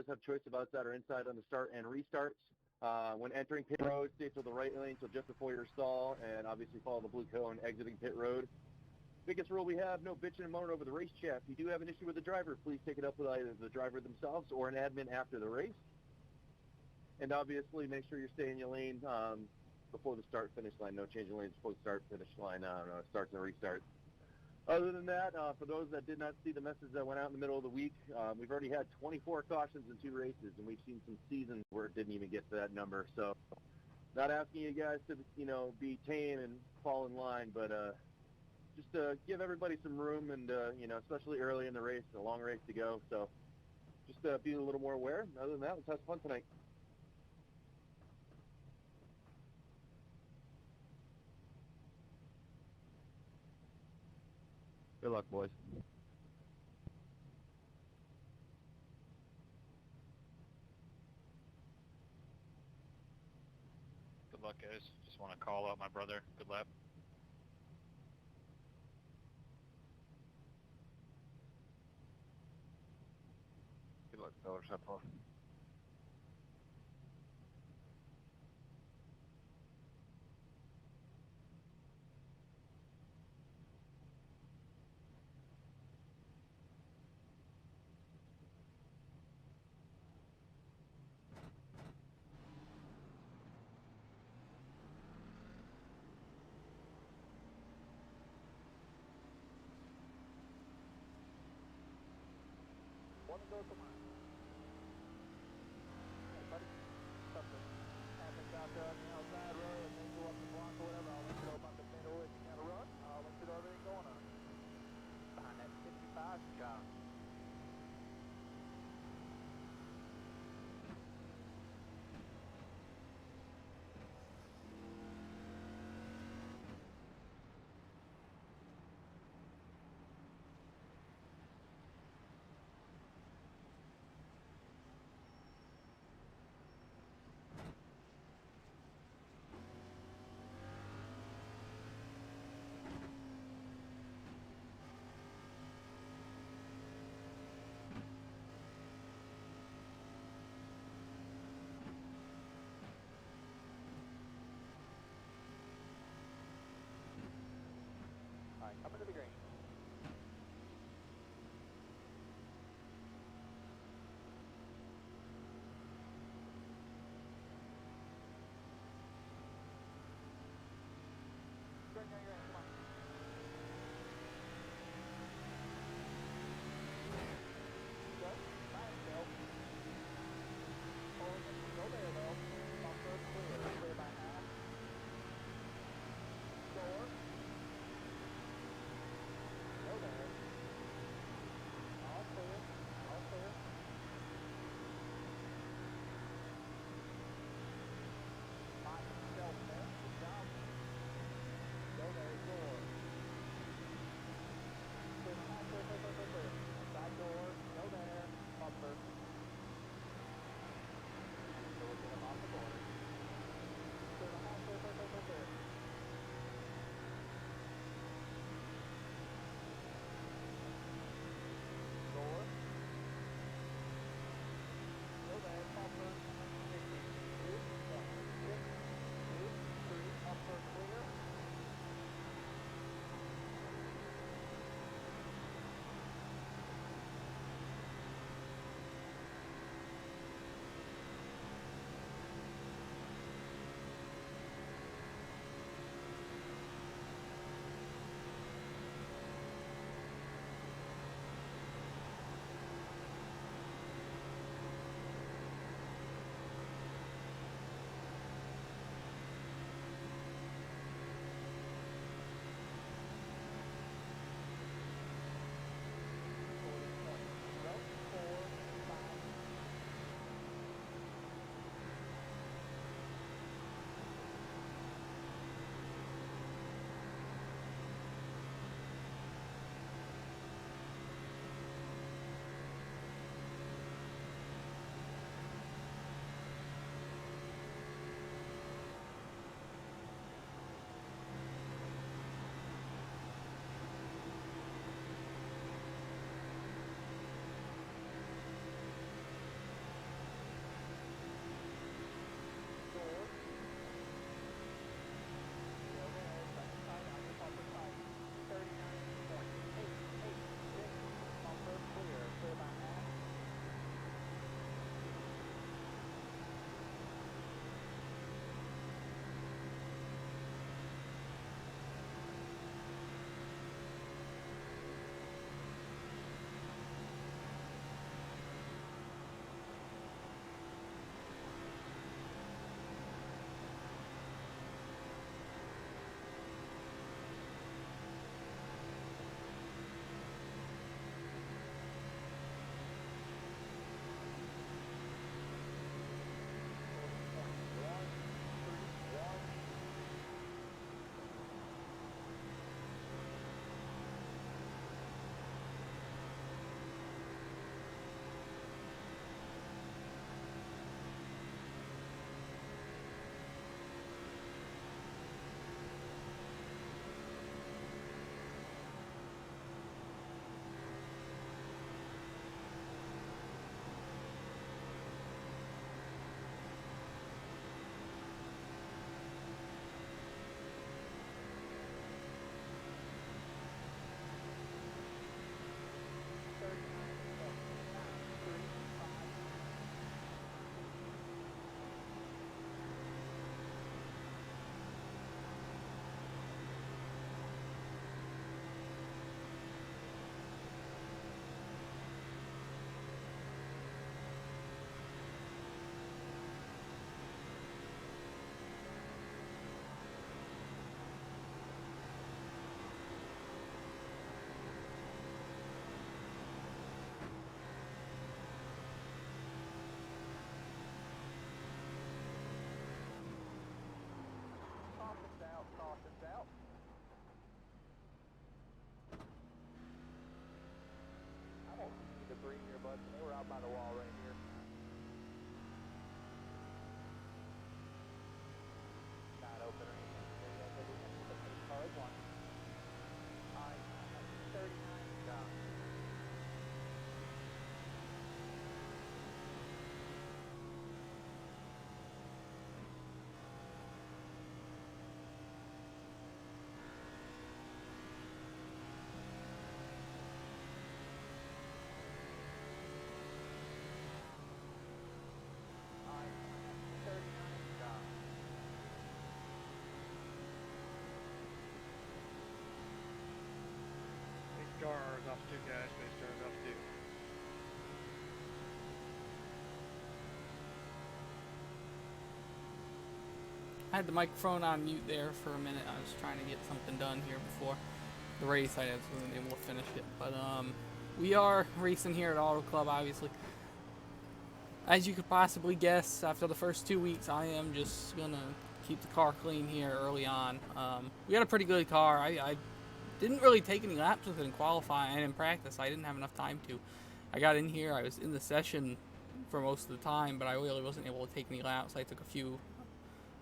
does have choice of outside or inside on the start and restarts. When entering pit road, stay to the right lane till just before your stall, and obviously follow the blue cone exiting pit road. Biggest rule we have, no bitching and moaning over the race chat. If you do have an issue with the driver, please take it up with either the driver themselves or an admin after the race. And obviously, make sure you're staying in your lane before the start-finish line. No changing lanes before the start-finish line. Starts and restarts. Other than that, for those that did not see the message that went out in the middle of the week, we've already had 24 cautions in 2 races, and we've seen some seasons where it didn't even get to that number. So, not asking you guys to, be tame and fall in line, but just give everybody some room, and especially early in the race, a long race to go. So, just be a little more aware. Other than that, let's have fun tonight. Good luck, boys. Good luck, guys. Just want to call out my brother. Good lap. Good luck, fellas. Have fun. One to go, come on. Hey, buddy. Something happens out there on the outside road and then go up the block or whatever. I'll let you know about the middle if you got to run. I'll let you know everything going on. Behind that 55 car. out by the wall right here. Not open or anything. There you go. Good next to the pace car is one. Alright, 39 down. Alright, 39 down. Big car is off 2, guys. Big car is off 2. I had the microphone on mute there for a minute. I was trying to get something done here before the race. I wasn't able to finish it. But we are racing here at Auto Club, obviously. As you could possibly guess, after the first 2 weeks, I am just going to keep the car clean here early on. We had a pretty good car. I didn't really take any laps with it in qualifying and in practice. I didn't have enough time to. I got in here. I was in the session for most of the time, but I really wasn't able to take any laps. I took a few.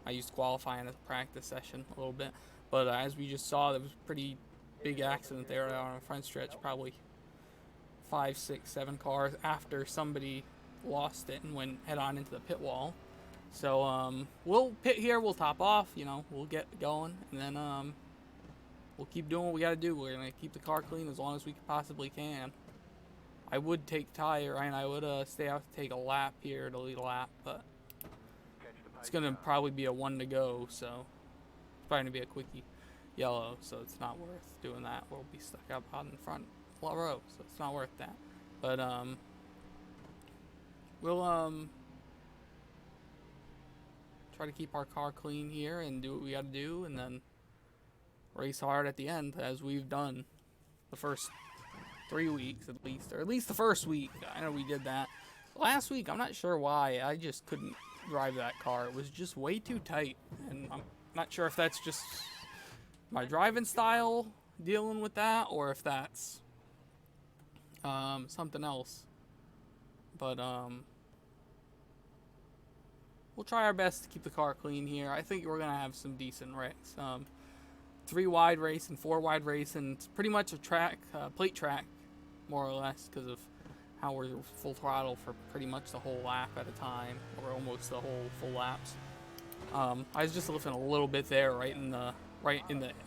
I used qualifying as a practice session a little bit. But as we just saw, there was a pretty big accident there on the front stretch. Probably 5, 6, 7 cars after somebody lost it and went head on into the pit wall. So we'll pit here, we'll top off, you know, we'll get going, and then we'll keep doing what we got to do. We're going to keep the car clean as long as we possibly can. I would take tire, and I would stay out to take a lap here to lead a lap, but it's going to probably be a 1 to go, so it's probably going to be a quickie yellow, so it's not worth doing that. We'll be stuck up on the front row, so it's not worth that. But we'll try to keep our car clean here and do what we got to do, and then race hard at the end, as we've done the first 3 weeks at least, or at least the first week. I know we did that. Last week, I'm not sure why. I just couldn't drive that car. It was just way too tight, and I'm not sure if that's just my driving style dealing with that, or if that's something else. But we'll try our best to keep the car clean here. I think we're gonna have some decent wrecks. 3 wide race and 4 wide race, and it's pretty much a track, plate track, more or less, because of how we're full throttle for pretty much the whole lap at a time, or almost the whole full laps. I was just lifting a little bit there, right in the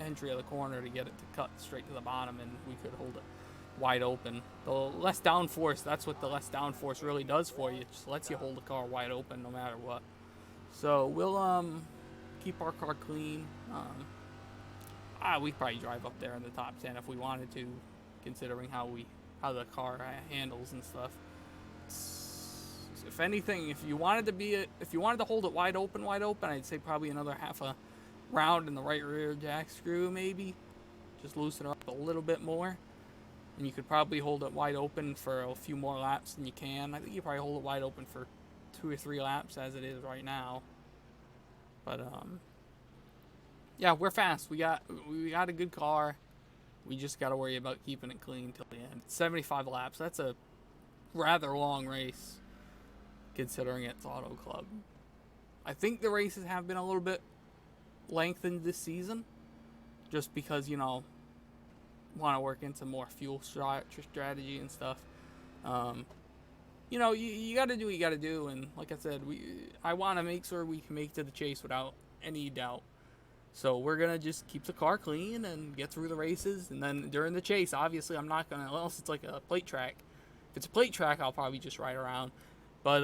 entry of the corner, to get it to cut straight to the bottom, and we could hold it wide open. The less downforce, that's what the less downforce really does for you. It just lets you hold the car wide open no matter what. So we'll keep our car clean. We'd probably drive up there in the top 10 if we wanted to, considering how the car handles and stuff. If anything, if you wanted to hold it wide open, I'd say probably another half a round in the right rear jack screw, maybe. Just loosen it up a little bit more, and you could probably hold it wide open for a few more laps than you can. I think you probably hold it wide open for 2 or 3 laps as it is right now. But yeah, we're fast. We got a good car. We just got to worry about keeping it clean till the end. 75 laps. That's a rather long race, considering it's Auto Club. I think the races have been a little bit lengthened this season, just because, you know, want to work into more fuel strategy and stuff. You know, you got to do what you got to do, and like I said, I want to make sure we can make it to the chase without any doubt. So we're going to just keep the car clean and get through the races, and then during the chase, obviously I'm not going to, unless it's like a plate track. If it's a plate track, I'll probably just ride around. But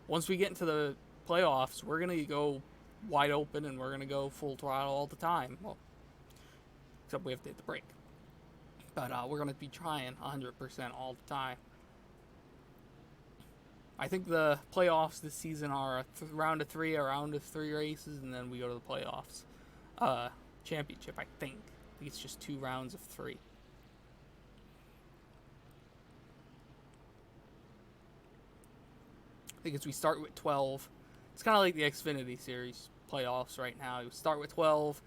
once we get into the playoffs, we're going to go wide open, and we're going to go full throttle all the time. Well, except we have to hit the brake. But we're going to be trying 100% all the time. I think the playoffs this season are a round of 3 races, and then we go to the playoffs. Championship, I think. It's just 2 rounds of 3. I think we start with 12. It's kind of like the Xfinity Series playoffs right now. You start with 12.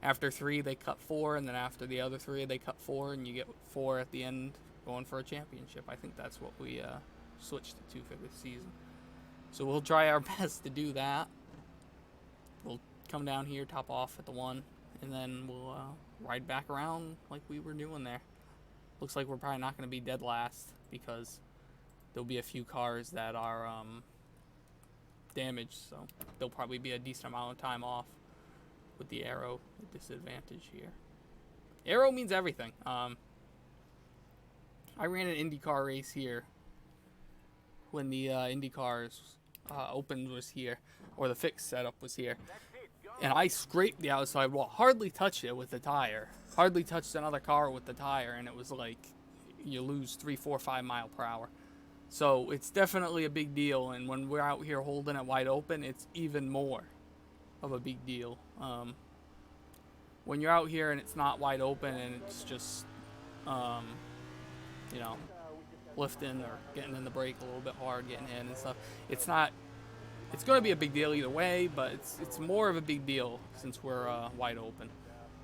After 3, they cut 4, and then after the other 3, they cut 4, and you get 4 at the end going for a championship. I think that's what we switch to 250 this season. So we'll try our best to do that. We'll come down here, top off at the 1, and then we'll ride back around like we were doing there. Looks like we're probably not going to be dead last because there'll be a few cars that are damaged, so there'll probably be a decent amount of time off with the aero disadvantage here. Aero means everything. I ran an IndyCar race here when the IndyCars Open was here, or the fixed setup was here, and I scraped the outside wall, hardly touched it with the tire, hardly touched another car with the tire, and it was like you lose 3, 4, 5 mile per hour. So it's definitely a big deal, and when we're out here holding it wide open, it's even more of a big deal. When you're out here and it's not wide open and it's just, you know, lifting or getting in the brake a little bit hard, getting in and stuff, it's not, it's going to be a big deal either way, but it's more of a big deal since we're wide open.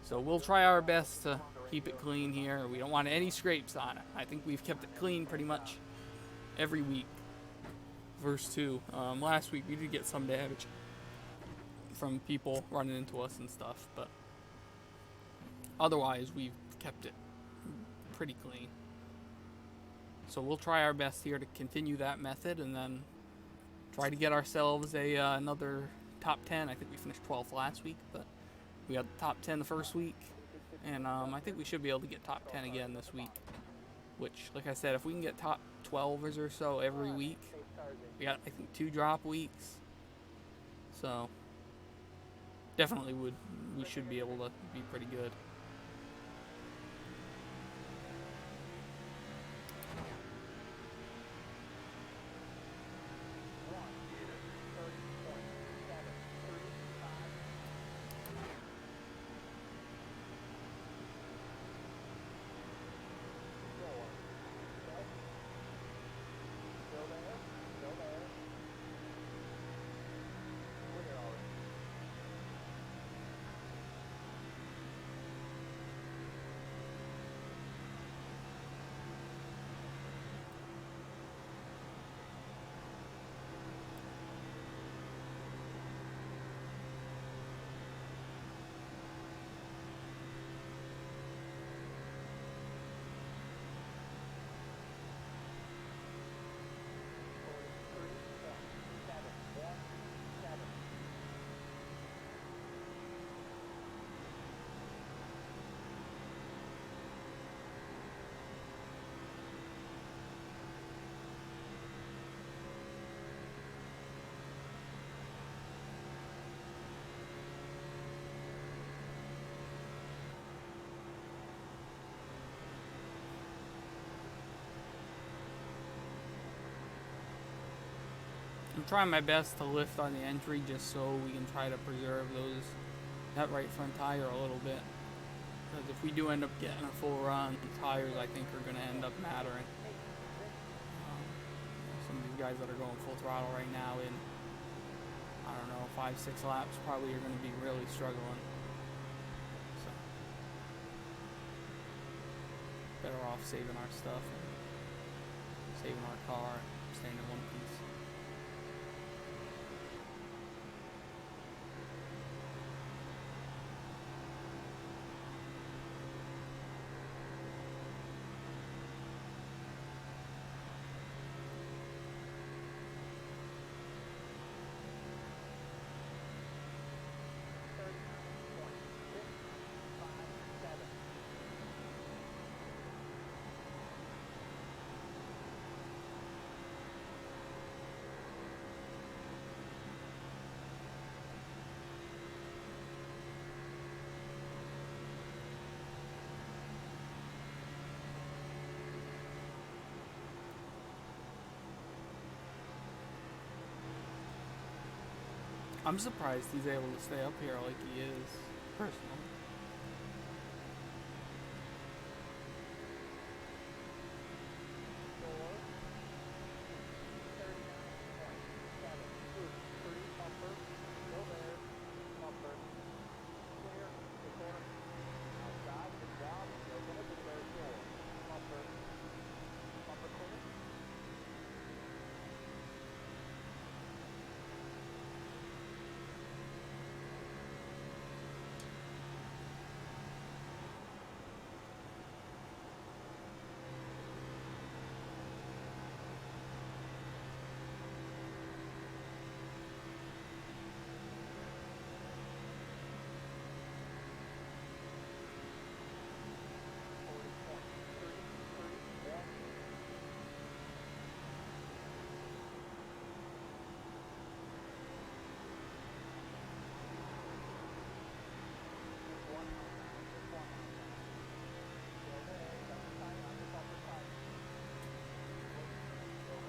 So we'll try our best to keep it clean here. We don't want any scrapes on it. I think we've kept it clean pretty much every week. Verse 2. Last week we did get some damage from people running into us and stuff, but otherwise we've kept it pretty clean. So we'll try our best here to continue that method and then try to get ourselves another top 10. I think we finished 12th last week, but we got top 10 the first week, and I think we should be able to get top 10 again this week, which, like I said, if we can get top 12 or so every week, we got, I think, 2 drop weeks, so definitely we should be able to be pretty good. I'm trying my best to lift on the entry just so we can try to preserve that right front tire a little bit. Because if we do end up getting a full run, the tires I think are going to end up mattering. Some of these guys that are going full throttle right now in, I don't know, 5, 6 laps probably are going to be really struggling. So, better off saving our stuff and saving our car and staying in one piece. I'm surprised he's able to stay up here like he is, personally.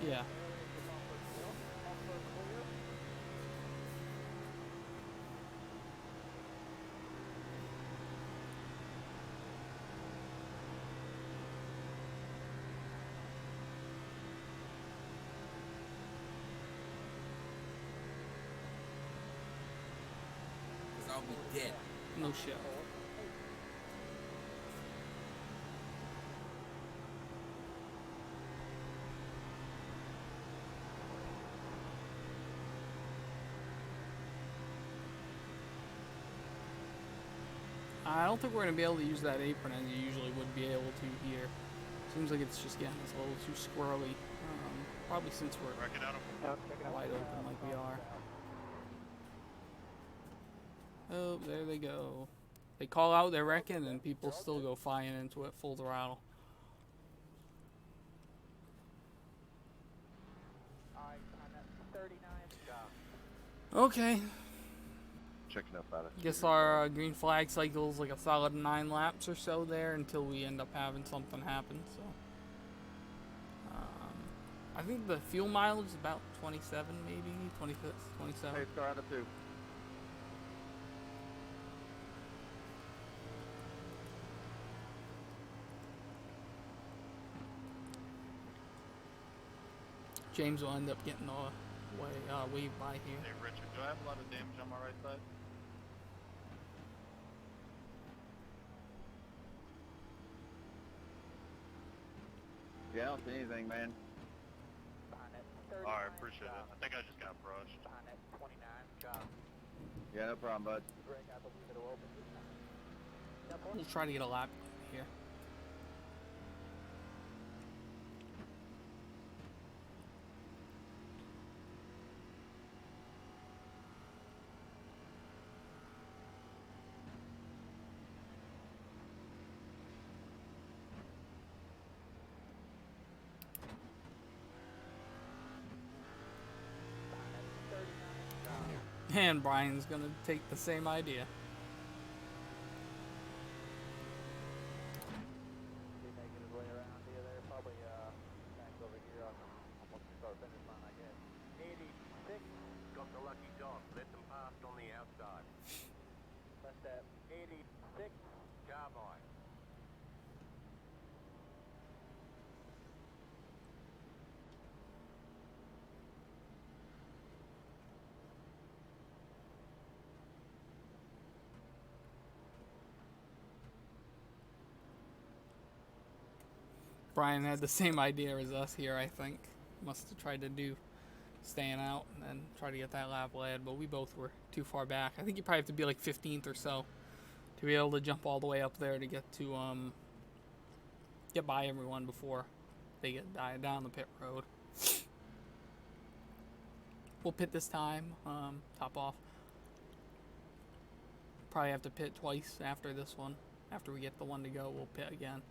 Yeah. Because I'll be dead. No shit. I don't think we're going to be able to use that apron as you usually would be able to here. Seems like it's just getting us a little too squirrely. Probably since we're Wreck it out of wide open like we are. Oh, there they go. They call out their wrecking and people still go flying into it full throttle. Okay. Checking up out of Guess our green flag cycle is like a solid 9 laps or so there until we end up having something happen. So, I think the fuel mileage is about 27, maybe 26, 27. Hey, star out of 2. James will end up getting the wave by here. Hey, Richard, do I have a lot of damage on my right side? Yeah, I don't see anything, man. Alright, appreciate it. I think I just got brushed. Yeah, no problem, bud. We'll try to get a lap here. And Brian's gonna take the same idea. Got the lucky dog. Let them pass on the outside. Left at 86. Carbine. Brian had the same idea as us here, I think. Must have tried to do staying out and then try to get that lap led, but we both were too far back. I think you probably have to be like 15th or so to be able to jump all the way up there to get to get by everyone before they get down the pit road. We'll pit this time, top off. Probably have to pit twice after this one. After we get the one to go, we'll pit again.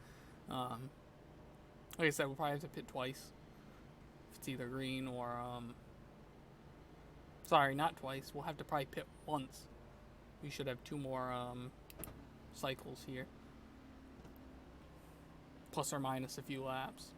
Like I said, we'll probably have to pit twice. If it's either green or, sorry, not twice. We'll have to probably pit once. We should have 2 more, cycles here. Plus or minus a few laps.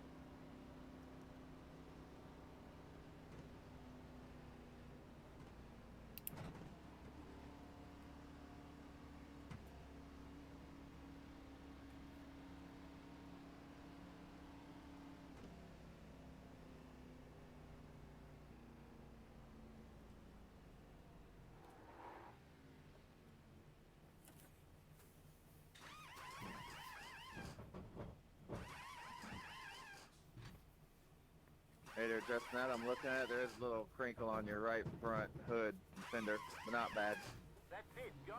Hey there, Justin. I'm looking at it. There's a little crinkle on your right front hood and fender, but not bad. That's it. Go.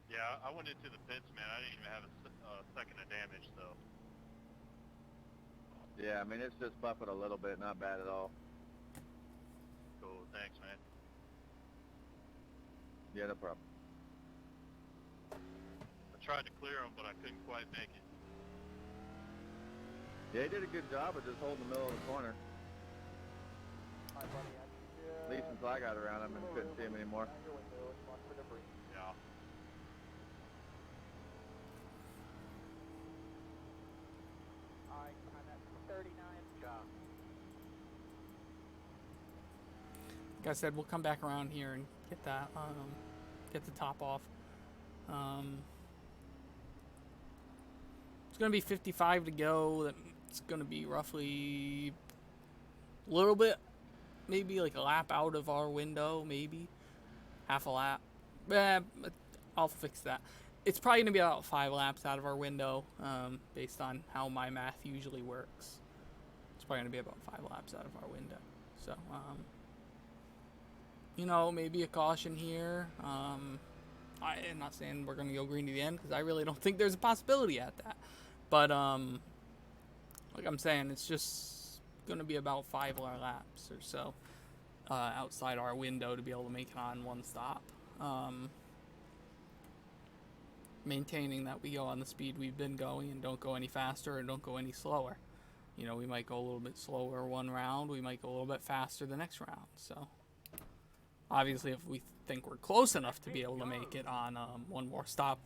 Yeah, I went into the pits, man. I didn't even have a second of damage, though. Yeah, I mean, it's just buffeted a little bit. Not bad at all. Cool, thanks, man. Yeah, no problem. I tried to clear them, but I couldn't quite make it. Yeah, he did a good job of just holding the middle of the corner. At least since I got around him and couldn't see him anymore. Yeah. like I said, we'll come back around here and get that, get the top off. It's going to be 55 to go. It's going to be roughly a little bit, maybe like a lap out of our window, maybe half a lap. I'll fix that. It's probably going to be about 5 laps out of our window, based on how my math usually works. It's probably going to be about 5 laps out of our window. So, you know, maybe a caution here. I'm not saying we're going to go green to the end, because I really don't think there's a possibility at that. But, like I'm saying, it's just going to be about 5 laps or so outside our window to be able to make it on one stop. Maintaining that we go on the speed we've been going and don't go any faster and don't go any slower. You know, we might go a little bit slower one round, we might go a little bit faster the next round. So obviously, if we think we're close enough to be able to make it on one more stop,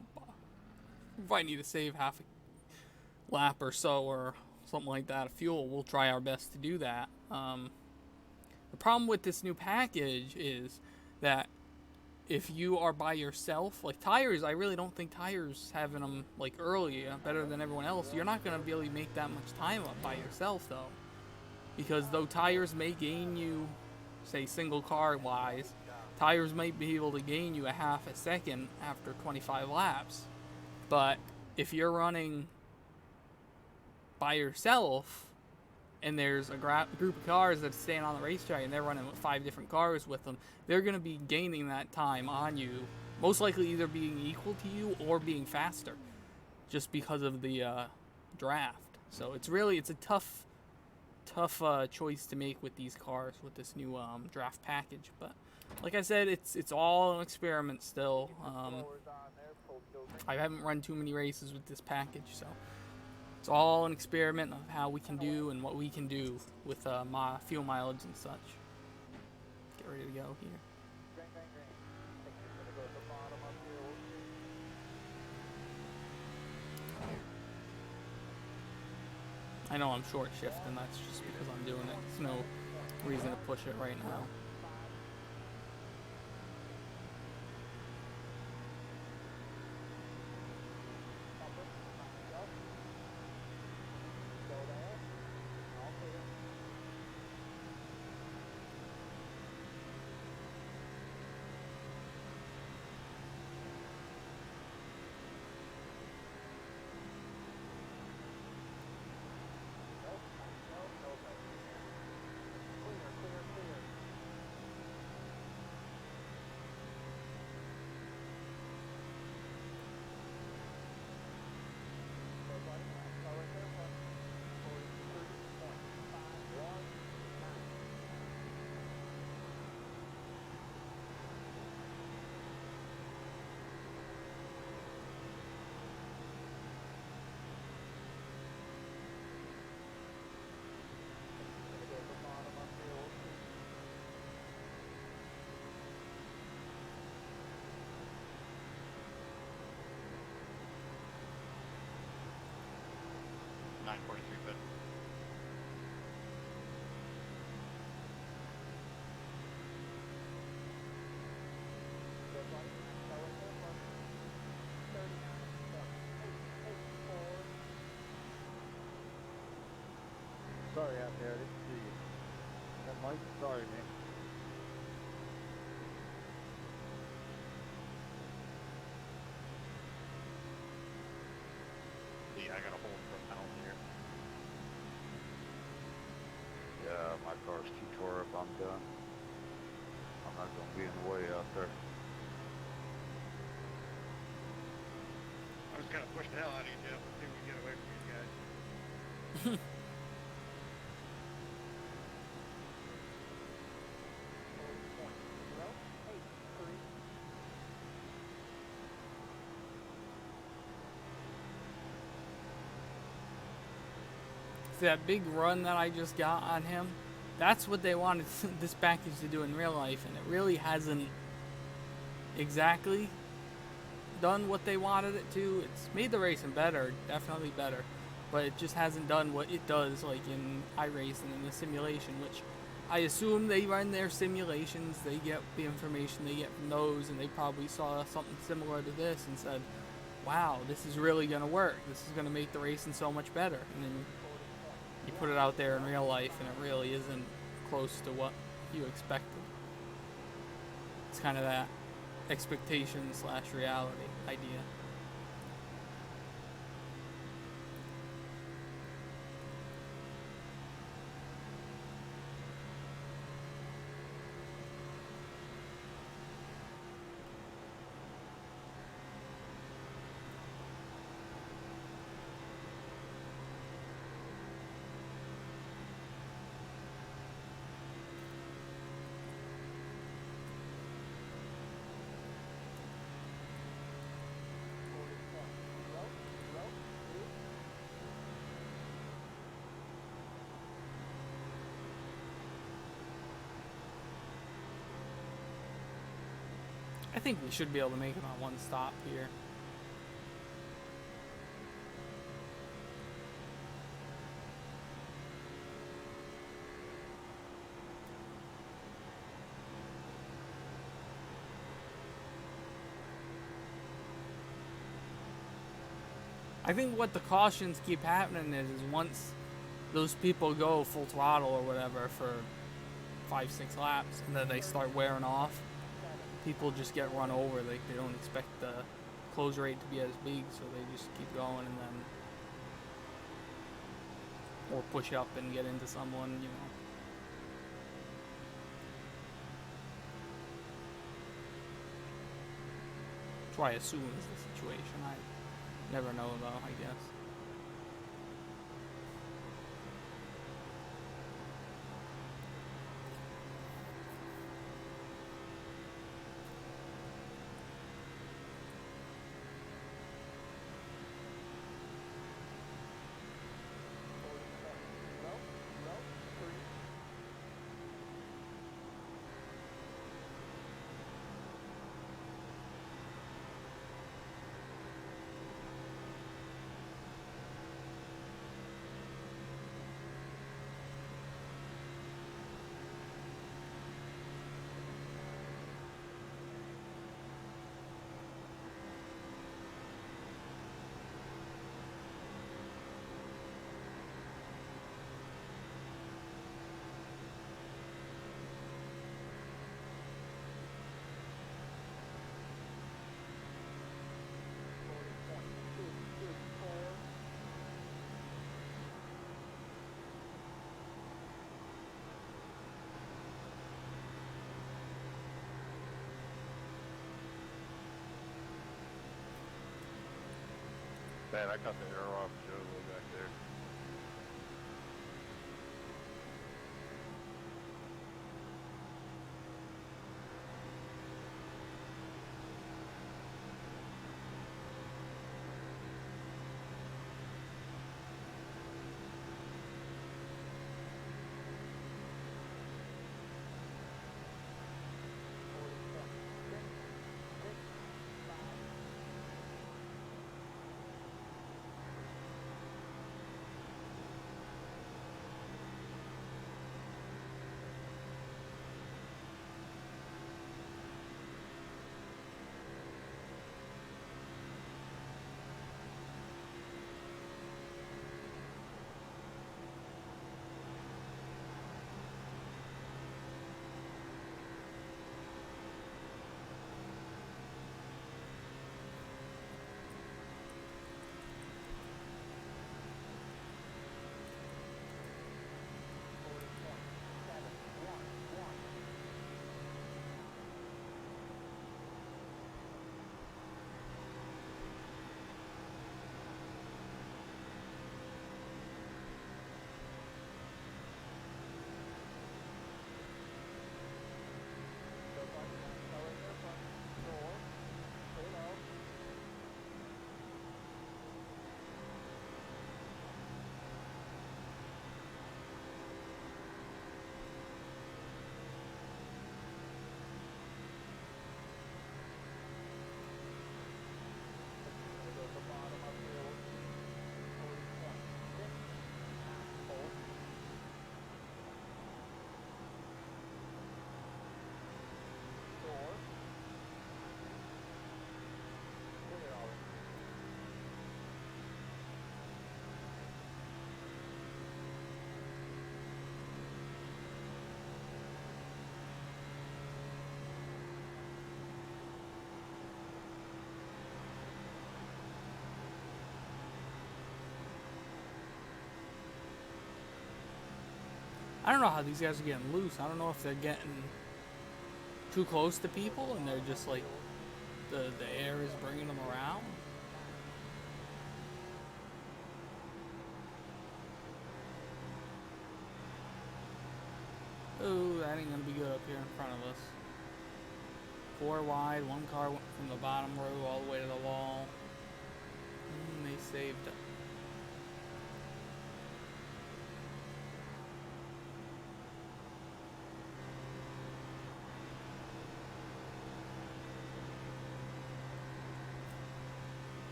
if I need to save half a lap or so or something like that of fuel, we'll try our best to do that. The problem with this new package is that if you are by yourself, like tires, I really don't think tires having them like early better than everyone else. You're not going to really make that much time up by yourself though, because though tires may gain you, say single car wise, tires might be able to gain you a half a second after 25 laps. But if you're running by yourself and there's a group of cars that's staying on the racetrack and they're running with 5 different cars with them, they're going to be gaining that time on you, most likely either being equal to you or being faster, just because of the draft. So it's a tough choice to make with these cars with this new draft package. But like I said, it's all an experiment still. I haven't run too many races with this package, so it's all an experiment of how we can do and what we can do with my fuel mileage and such. Get ready to go here. I know I'm short shift, and that's just because I'm doing it. There's no reason to push it right now. .43 Sorry out there, I didn't see you. That Mike? Sorry, man. Yeah, I gotta hold for a pound here. Yeah, my car's too tore up, I'm done. I'm not gonna be in the way out there. I was gonna push the hell out of you, Jeff. See if we can get away from you guys. That big run that I just got on him, that's what they wanted this package to do in real life, and it really hasn't exactly done what they wanted it to. It's made the racing better, definitely better, but it just hasn't done what it does like in iRacing in the simulation, which I assume they run their simulations, they get the information they get from those, and they probably saw something similar to this and said, wow, this is really going to work. This is going to make the racing so much better. And then you put it out there in real life, and it really isn't close to what you expected. It's kind of that expectation / reality idea. I think we should be able to make it on one stop here. I think what the cautions keep happening is once those people go full throttle or whatever for 5-6 laps and then they start wearing off, people just get run over. Like, they don't expect the close rate to be as big, so they just keep going and then or push up and get into someone, you know. That's why I assume is the situation. I never know though, I guess. Man, I cut the arrow off Joe way back there. I don't know how these guys are getting loose. I don't know if they're getting too close to people and they're just like, the air is bringing them around. Oh, that ain't gonna be good up here in front of us. 4 wide, 1 car went from the bottom row all the way to the wall. They saved it.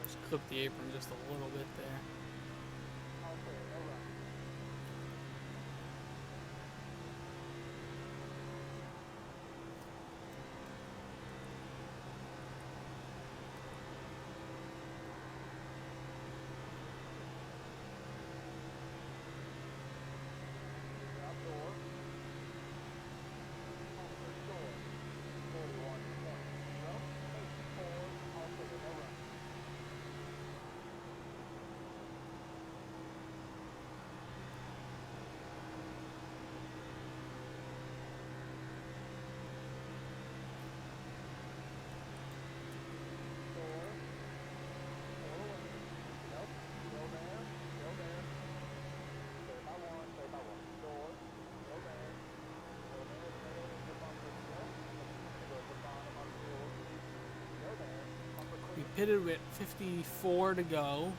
Just clip the apron just a little bit there. We pitted with 54 to go.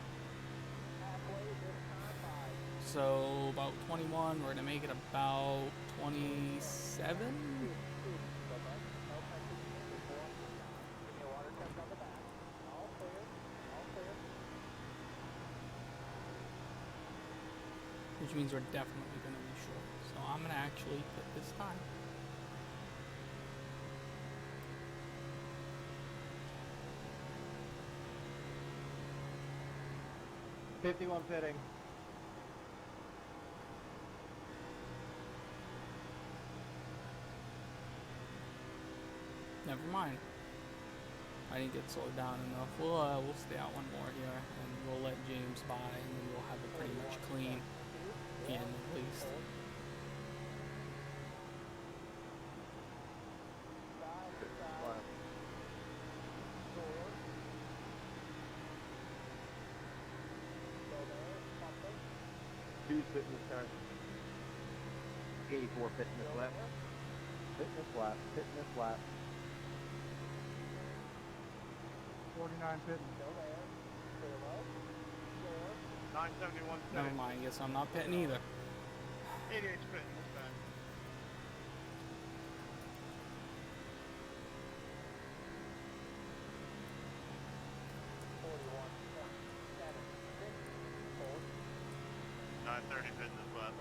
So about 21, we're gonna make it about 27. Which means we're definitely gonna be short. So I'm gonna actually pit this time. '51 pitting. Never mind. I didn't get slowed down enough. We'll stay out one more here, and we'll let James by, and then we'll have it pretty much clean in at least. Who's fitting this car? 84 fitting this lap. Fitting this lap. Fitting this lap. 49 pitting. 971 Never mind, guess I'm not pitting either. 88 pitting this time. .930 pitting this lap.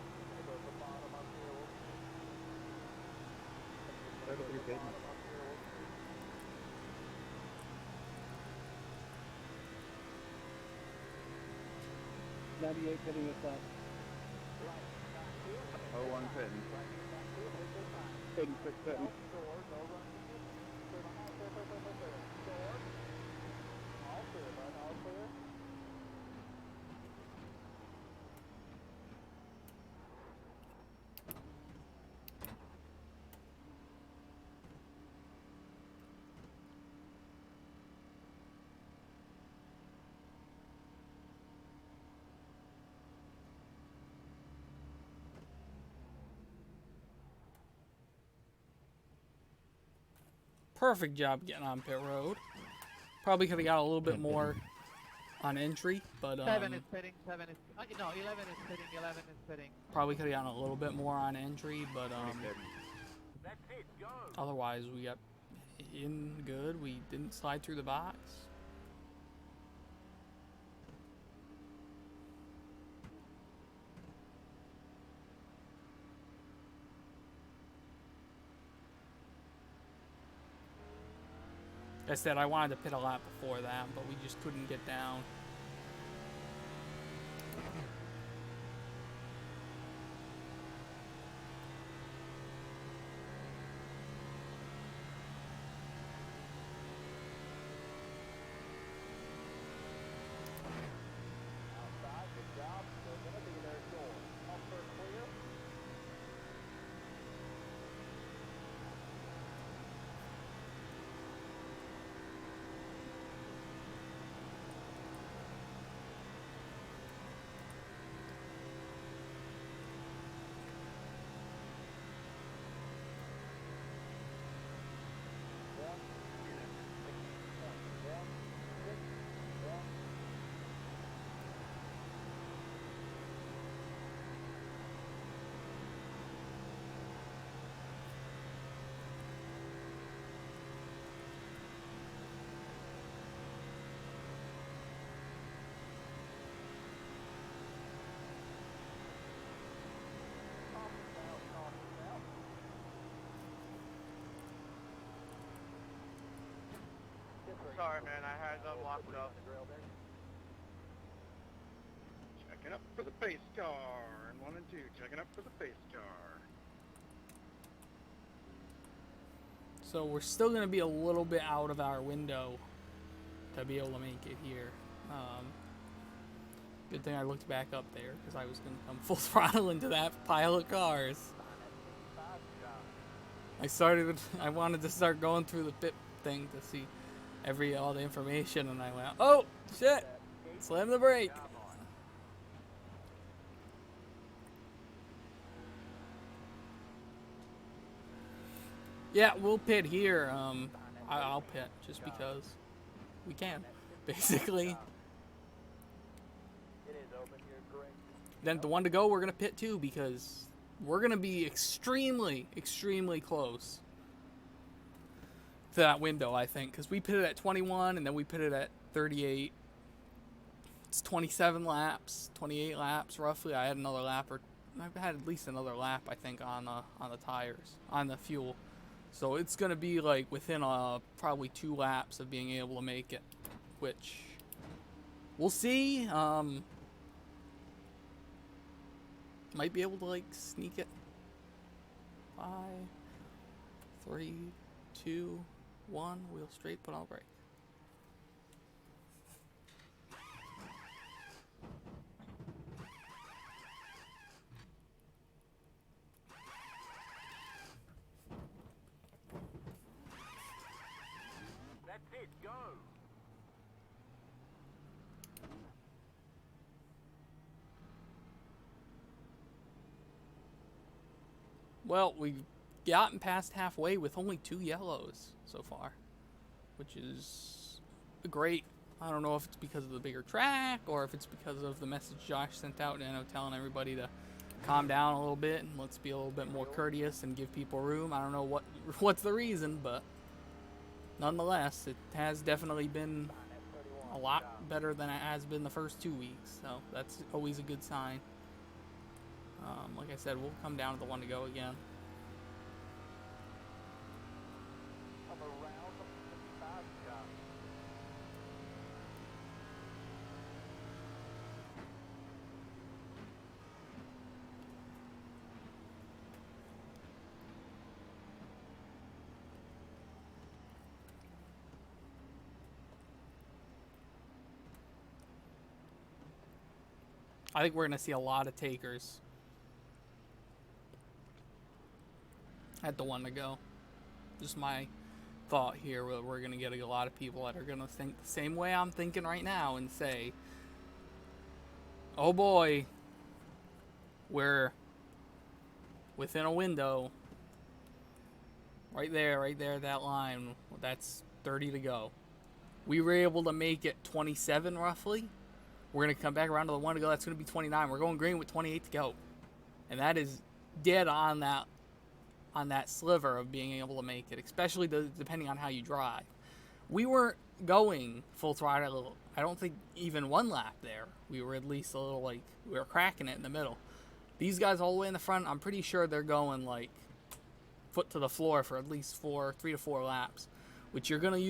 33 pitting. '98 pitting this lap. 01 pitting. 86 pitting. perfect job getting on pit road. Probably could have got a little bit more on entry, but 7 is pitting, 7 is... no, 11 is pitting, 11 is pitting. probably could have gotten a little bit more on entry, but That's it, go! otherwise we got in good. We didn't slide through the box. Like I said, I wanted to pit a lap before that, but we just couldn't get down. Outside, good job. They're going to be there soon. Bumper clear. Sorry, man, I had it unlocked up. Checking up for the pace car. And 1 and 2, checking up for the pace car. So we're still going to be a little bit out of our window to be able to make it here. Good thing I looked back up there because I was going to come full throttle into that pile of cars. I wanted to start going through the pit thing to see all the information, and I went, oh shit, slam the brake. Yeah, we'll pit here. I'll pit just because we can, basically. Then the 1 to go, we're gonna pit too because we're gonna be extremely, extremely close to that window, I think, because we pitted at 21 and then we pitted at 38. It's 27 laps, 28 laps roughly. I had another lap, or I've had at least another lap, I think, on the tires, on the fuel. So it's gonna be like within probably 2 laps of being able to make it, which we'll see. Might be able to like sneak it. 5, 3, 2, 1. Wheel straight, put on brake. That's it, go! Well, we've gotten past halfway with only 2 yellows so far, which is great. I don't know if it's because of the bigger track or if it's because of the message Josh sent out, telling everybody to calm down a little bit and let's be a little bit more courteous and give people room. I don't know what's the reason, but nonetheless, it has definitely been a lot better than it has been the first 2 weeks, so that's always a good sign. Like I said, we'll come down to the 1 to go again. I think we're going to see a lot of takers at the 1 to go. Just my thought here. We're going to get a lot of people that are going to think the same way I'm thinking right now and say, oh boy, we're within a window. Right there, that line. That's 30 to go. We were able to make it 27 roughly. We're going to come back around to the 1 to go. That's going to be 29. We're going green with 28 to go. And that is dead on that sliver of being able to make it, especially depending on how you drive. We weren't going full throttle. I don't think even one lap there. We were at least a little like, we were cracking it in the middle. These guys all the way in the front, I'm pretty sure they're going like foot to the floor for at least 3 to 4 laps, which they're going to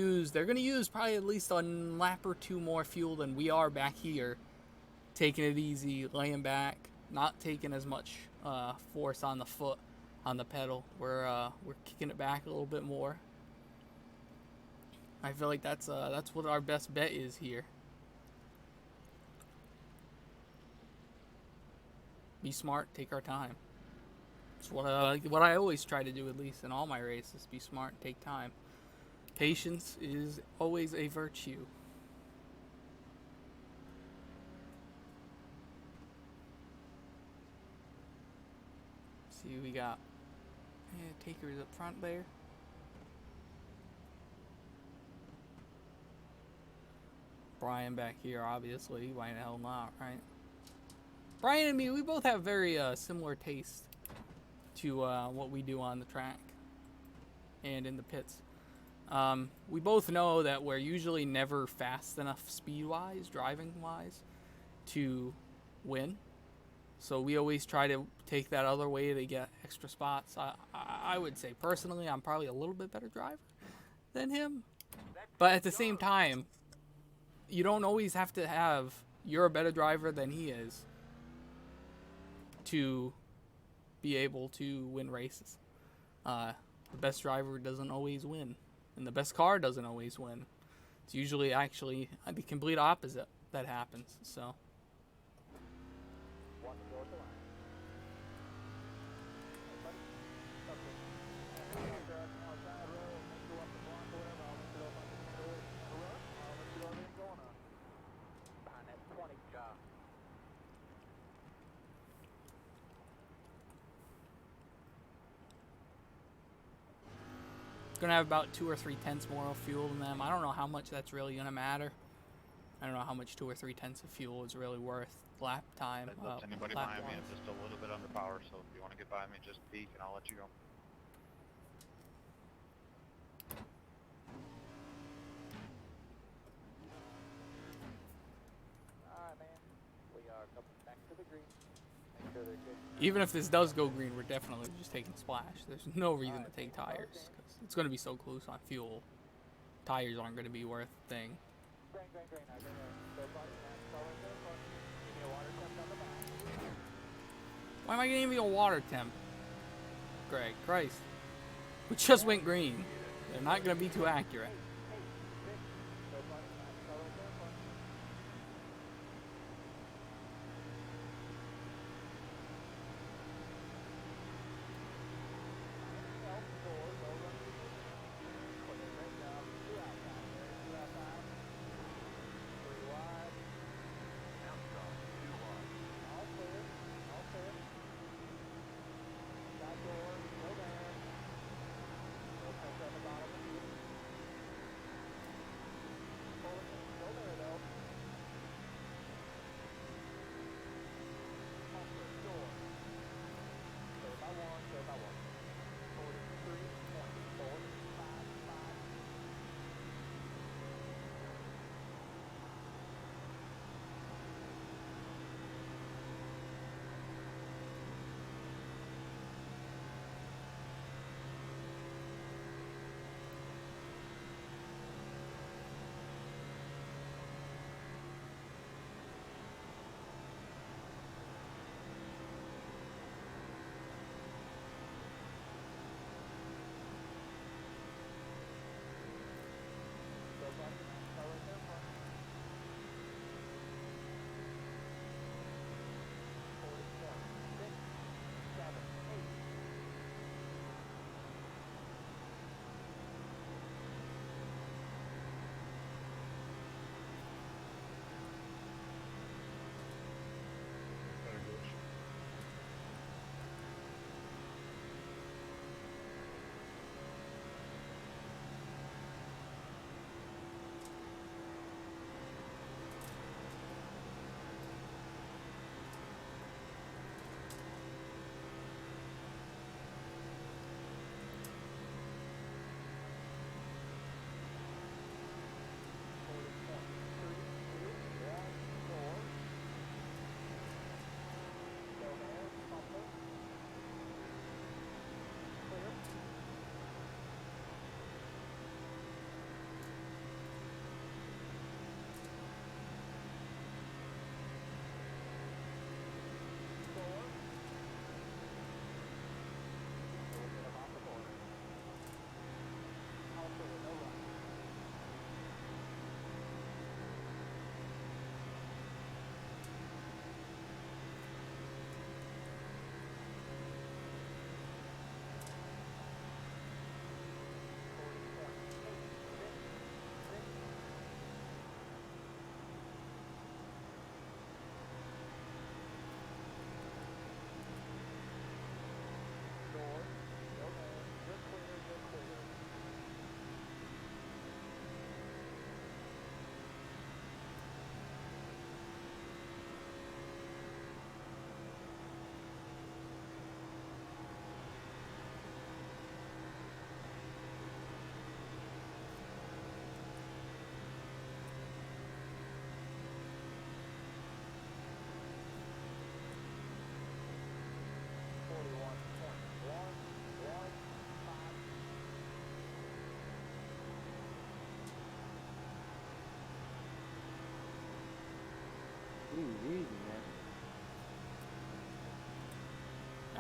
use probably at least a lap or 2 more fuel than we are back here, taking it easy, laying back, not taking as much force on the foot, on the pedal. We're kicking it back a little bit more. I feel like that's what our best bet is here. Be smart, take our time. It's what I always try to do, at least in all my races. Be smart, take time. Patience is always a virtue. See, we got takers up front there. Brian back here, obviously. Why the hell not, right? Brian and me, we both have very similar taste to what we do on the track and in the pits. We both know that we're usually never fast enough speed-wise, driving-wise, to win. So we always try to take that other way to get extra spots. I would say, personally, I'm probably a little bit better driver than him. But at the same time, you don't always have to have, you're a better driver than he is to be able to win races. The best driver doesn't always win, and the best car doesn't always win. It's usually actually the complete opposite that happens. So. Gonna have about 2 or 3 tenths more fuel than them. I don't know how much that's really gonna matter. I don't know how much 2 or 3 tenths of fuel is really worth lap time. Let anybody behind me. I'm just a little bit under power, so if you want to get by me, just peek and I'll let you go. Alright, man. We are coming back to the green. Make sure they're good. Even if this does go green, we're definitely just taking splash. There's no reason to take tires, because it's going to be so close on fuel. Tires aren't going to be worth a thing. Green. Go buddy, give me a water temp on the back. Why am I going to give you a water temp? Greg, Christ. We just went green. They're not going to be too accurate.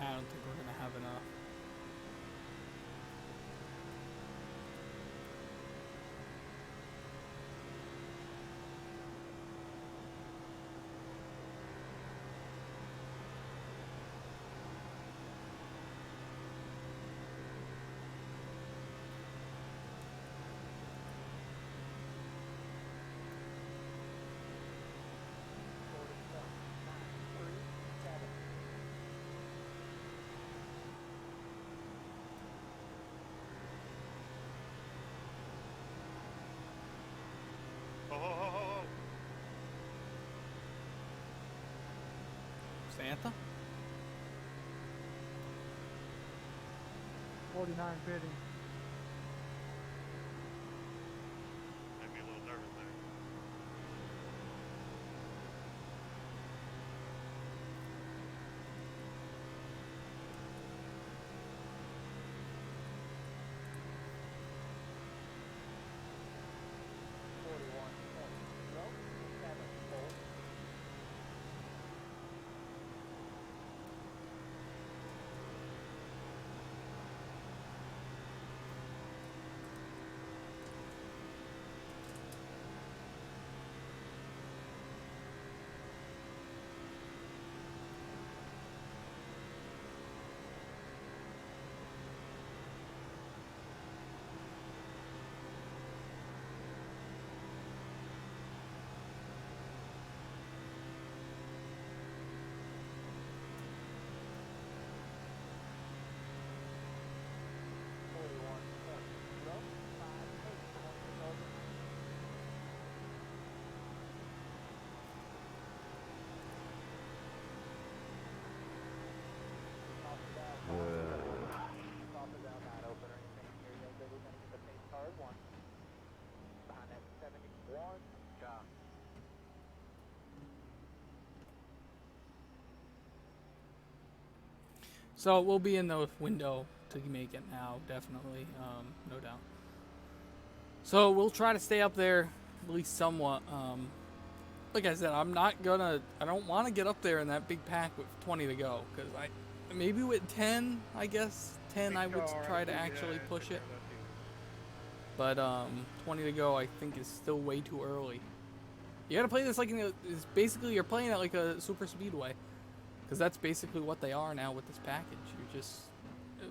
I don't think we're gonna have enough. Oh, oh, oh, oh, oh. Santa? 49 pitting. Made me a little nervous there. So we'll be in the window to make it now, definitely, no doubt. So we'll try to stay up there at least somewhat. Like I said, I don't want to get up there in that big pack with 20 to go, because maybe with 10, I guess, 10 I would try to actually push it. But 20 to go, I think, is still way too early. You gotta play this like it's basically you're playing it like a super speedway, because that's basically what they are now with this package. You're just,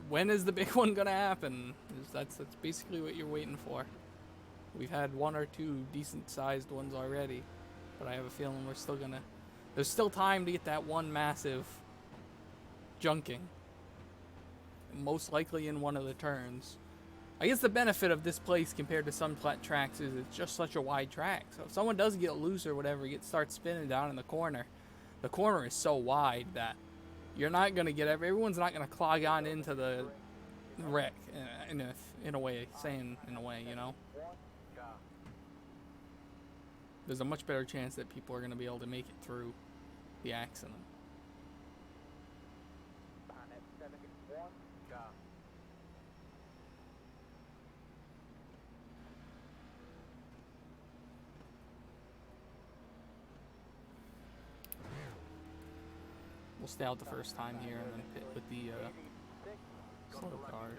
when is the big one gonna happen? That's basically what you're waiting for. We've had one or two decent sized ones already, but I have a feeling we're still gonna. There's still time to get that one massive junking. Most likely in one of the turns. I guess the benefit of this place compared to some tracks is it's just such a wide track. So if someone does get loose or whatever, starts spinning down in the corner is so wide that you're not gonna get everyone's not gonna clog on into the wreck in a way, you know. There's a much better chance that people are gonna be able to make it through the accident. We'll stay out the first time here and then pit with the slow cars.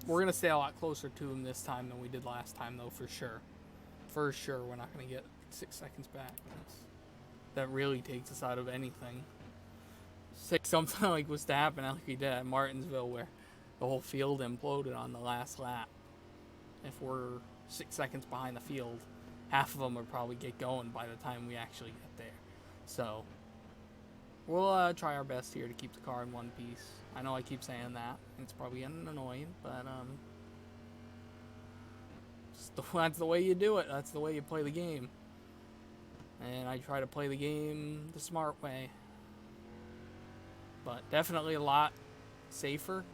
We're gonna stay a lot closer to him this time than we did last time, though, for sure. For sure, we're not gonna get 6 seconds back. That really takes us out of anything. Say something like was to happen like we did at Martinsville, where the whole field imploded on the last lap. If we're 6 seconds behind the field, half of them would probably get going by the time we actually get there. So we'll try our best here to keep the car in one piece. I know I keep saying that. It's probably getting annoying, but that's the way you do it. That's the way you play the game. And I try to play the game the smart way. But definitely a lot safer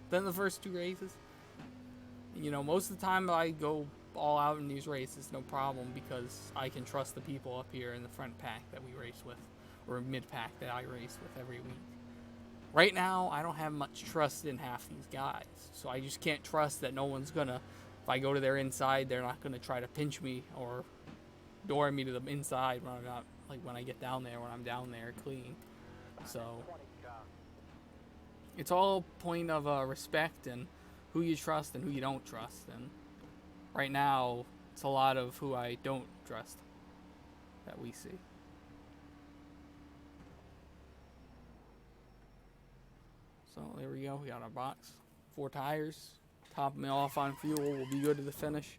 than the first two races. You know, most of the time I go all out in these races, no problem, because I can trust the people up here in the front pack that we race with, or mid pack that I race with every week. right now I don't have much trust in half these guys. So I just can't trust that no one's gonna, if I go to their inside, they're not gonna try to pinch me or door me to the inside when I'm not, like when I get down there, when I'm down there clean. So it's all point of respect and who you trust and who you don't trust. And right now, it's a lot of who I don't trust that we see. So there we go. We got our box, 4 tires, topping me off on fuel. We'll be good to the finish.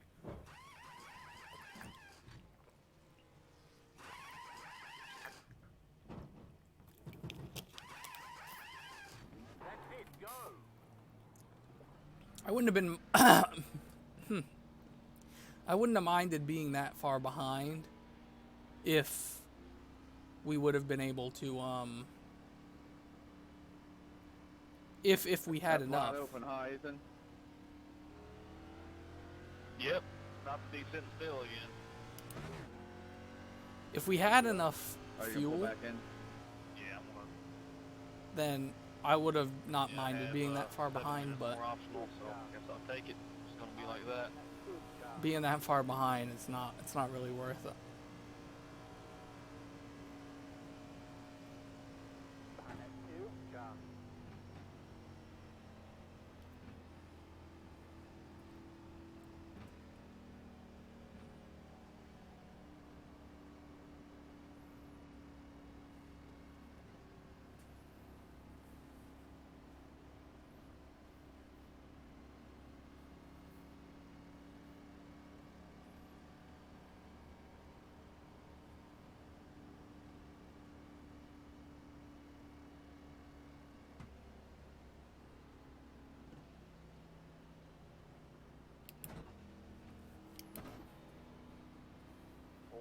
I wouldn't have been I wouldn't have minded being that far behind if we would have been able to if we had enough. Wide open high, Ethan. Yep. Not to be sitting still again. If we had enough Are you fuel, gonna pull back in? Yeah, I'm gonna. then I would have not Yeah, minded I being have, that far 7 behind, minutes but more optional, so I guess I'll take it. It's gonna be like that. being that far behind, it's not really worth it.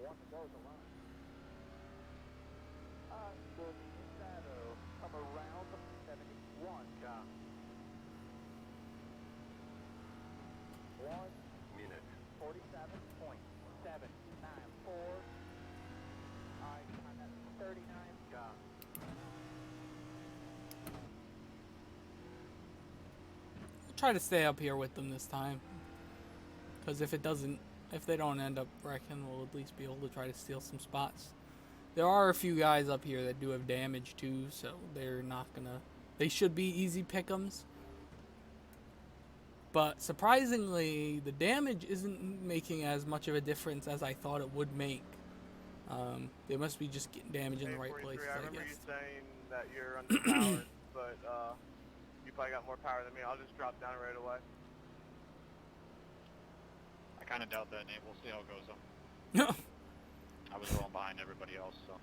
Once it goes around. Good shadow. Come around 71. Car. 1 Minute. 47.794. I'm at 39. Car. We'll try to stay up here with them this time, because if they don't end up wrecking, we'll at least be able to try to steal some spots. There are a few guys up here that do have damage too, so they should be easy pick'ems. But surprisingly, the damage isn't making as much of a difference as I thought it would make. They must be just getting damage in the right places, I I remember you guess. saying that you're underpowered, but you probably got more power than me. I'll just drop down right away. I kind of doubt that, Nate. We'll see how it goes, though. No. I was rolling behind everybody else, so.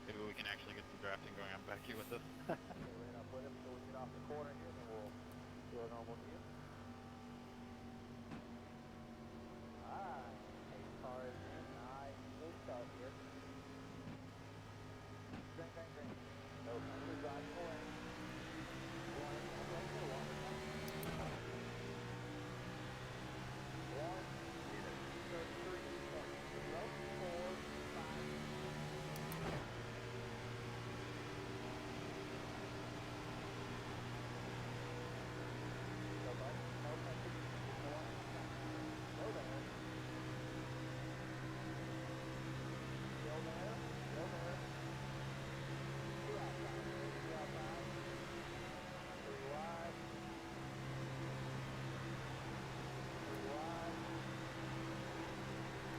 Maybe we can actually get some drafting going on back here with this. Right up with him so we get off the corner here, then we'll do a normal view. Pace car is in. Nice smooth start here. Green, green, green. No, we're driving away.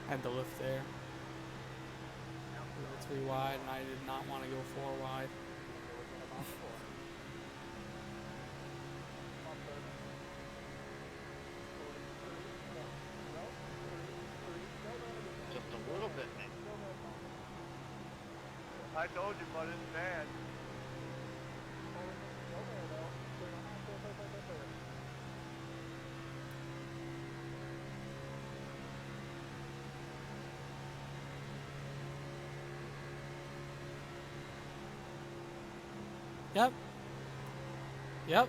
Had the lift there. It's 3 wide, and I did not want to go 4 wide. Just a little bit, Nate. I told you, but it's bad. Yep. Yep.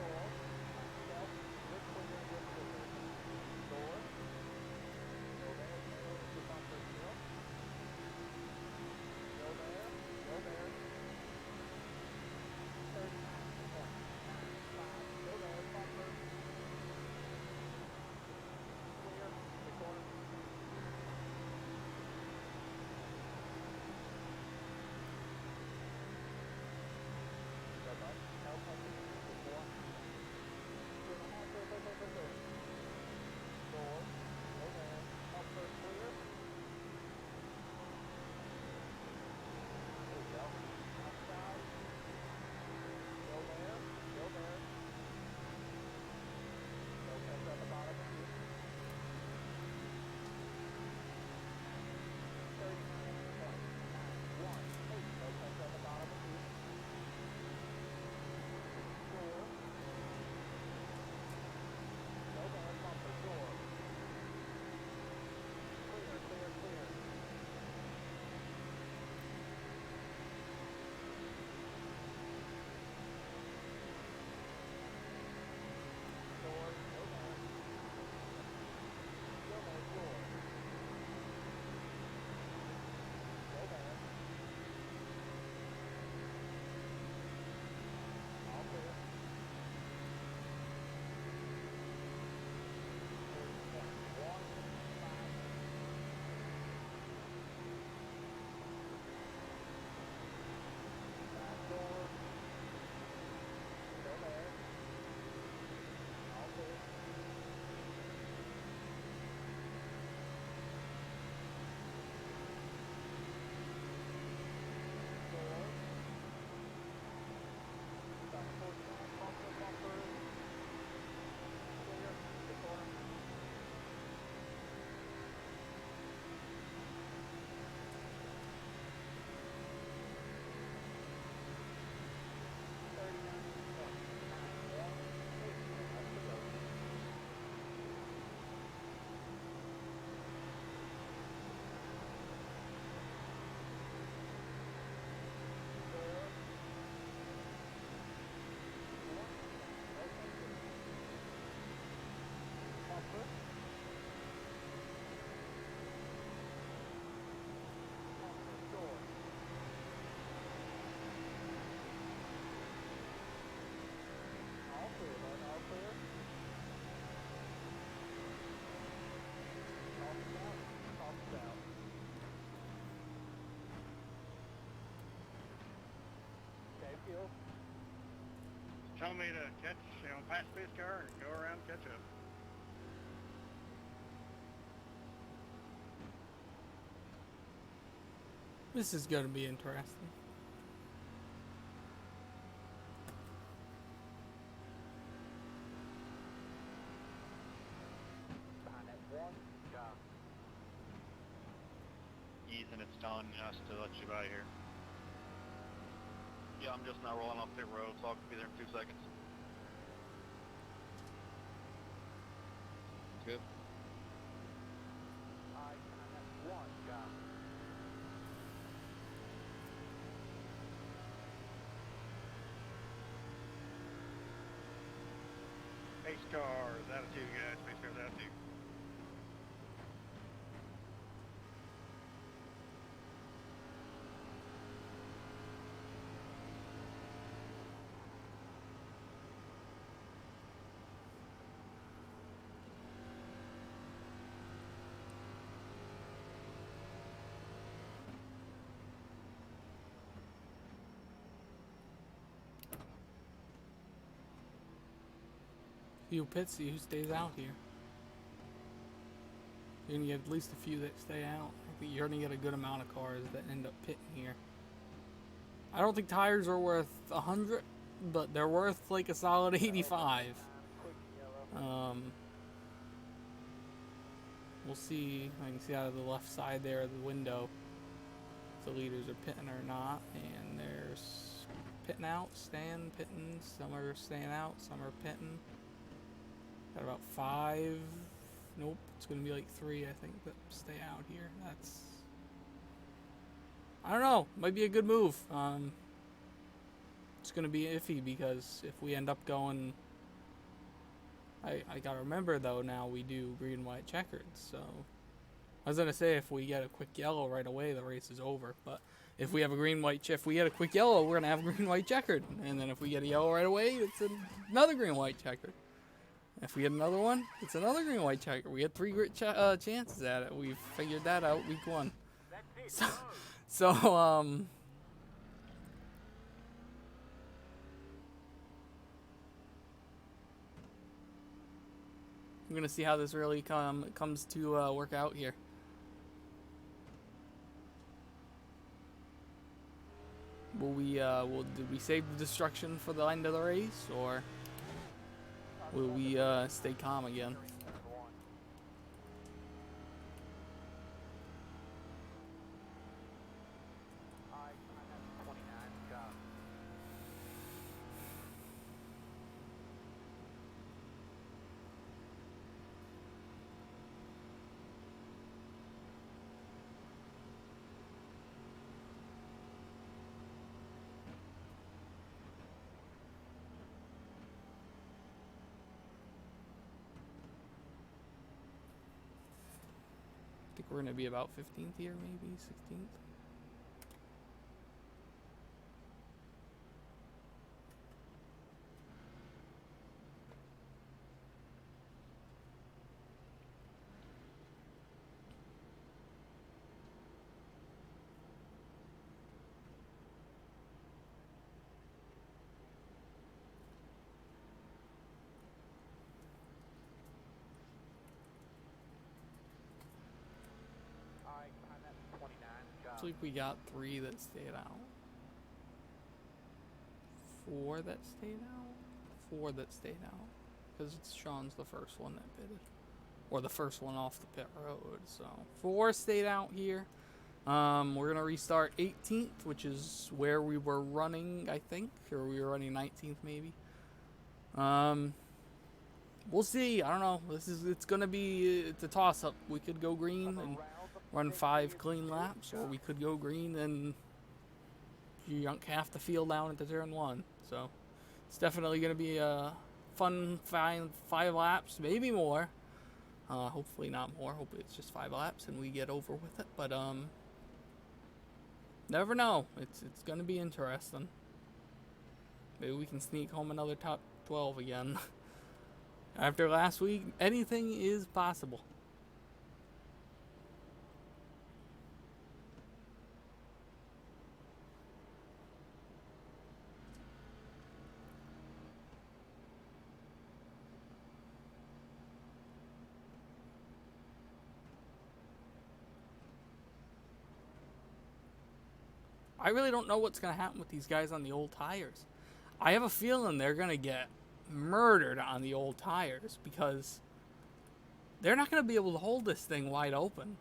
Tell me to catch, pass this car and go around and catch up. This is going to be interesting. Ethan, it's telling us to let you by here. Yeah, I'm just now rolling off pit road, so I'll be there in 2 seconds. Good. Pace cars, attitude, guys. Pace cars, attitude. Few pits, see who stays out here. You're gonna get at least a few that stay out. I think you're gonna get a good amount of cars that end up pitting here. I don't think tires are worth 100, but they're worth like a solid 85. We'll see. I can see out of the left side there of the window if the leaders are pitting or not. And there's pitting out, staying, pitting. Some are staying out, some are pitting. Got about 5. Nope, it's gonna be like 3, I think, that stay out here. That's, I don't know, might be a good move. it's going to be iffy because if we end up going... I got to remember, though, now we do green, white, checkered, so... I was going to say if we get a quick yellow right away, the race is over, but if we have a green, white, if we get a quick yellow, we're going to have a green, white, checkered, and then if we get a yellow right away, it's another green, white, checkered. If we get another one, it's another green, white, checkered. We had 3 chances at it. We've figured that out week 1. So, I'm gonna see how this really comes to work out here. Did we save the destruction for the end of the race, or will we stay calm again? I think we're going to be about 15th here, maybe 16th. Looks like we got 3 that stayed out. 4 that stayed out? 4 that stayed out. Because Sean's the first one that pitted. Or the first one off the pit road. So 4 stayed out here. We're going to restart 18th, which is where we were running, I think. Or we were running 19th maybe. We'll see. I don't know. It's going to be, it's a toss-up. We could go green and run 5 clean laps, or we could go green and yunk half the field down into turn 1. So it's definitely going to be a fun 5 laps, maybe more. Hopefully not more. Hopefully it's just 5 laps and we get over with it. But never know. It's going to be interesting. Maybe we can sneak home another top 12 again. After last week, anything is possible. I really don't know what's going to happen with these guys on the old tires. I have a feeling they're going to get murdered on the old tires because they're not going to be able to hold this thing wide open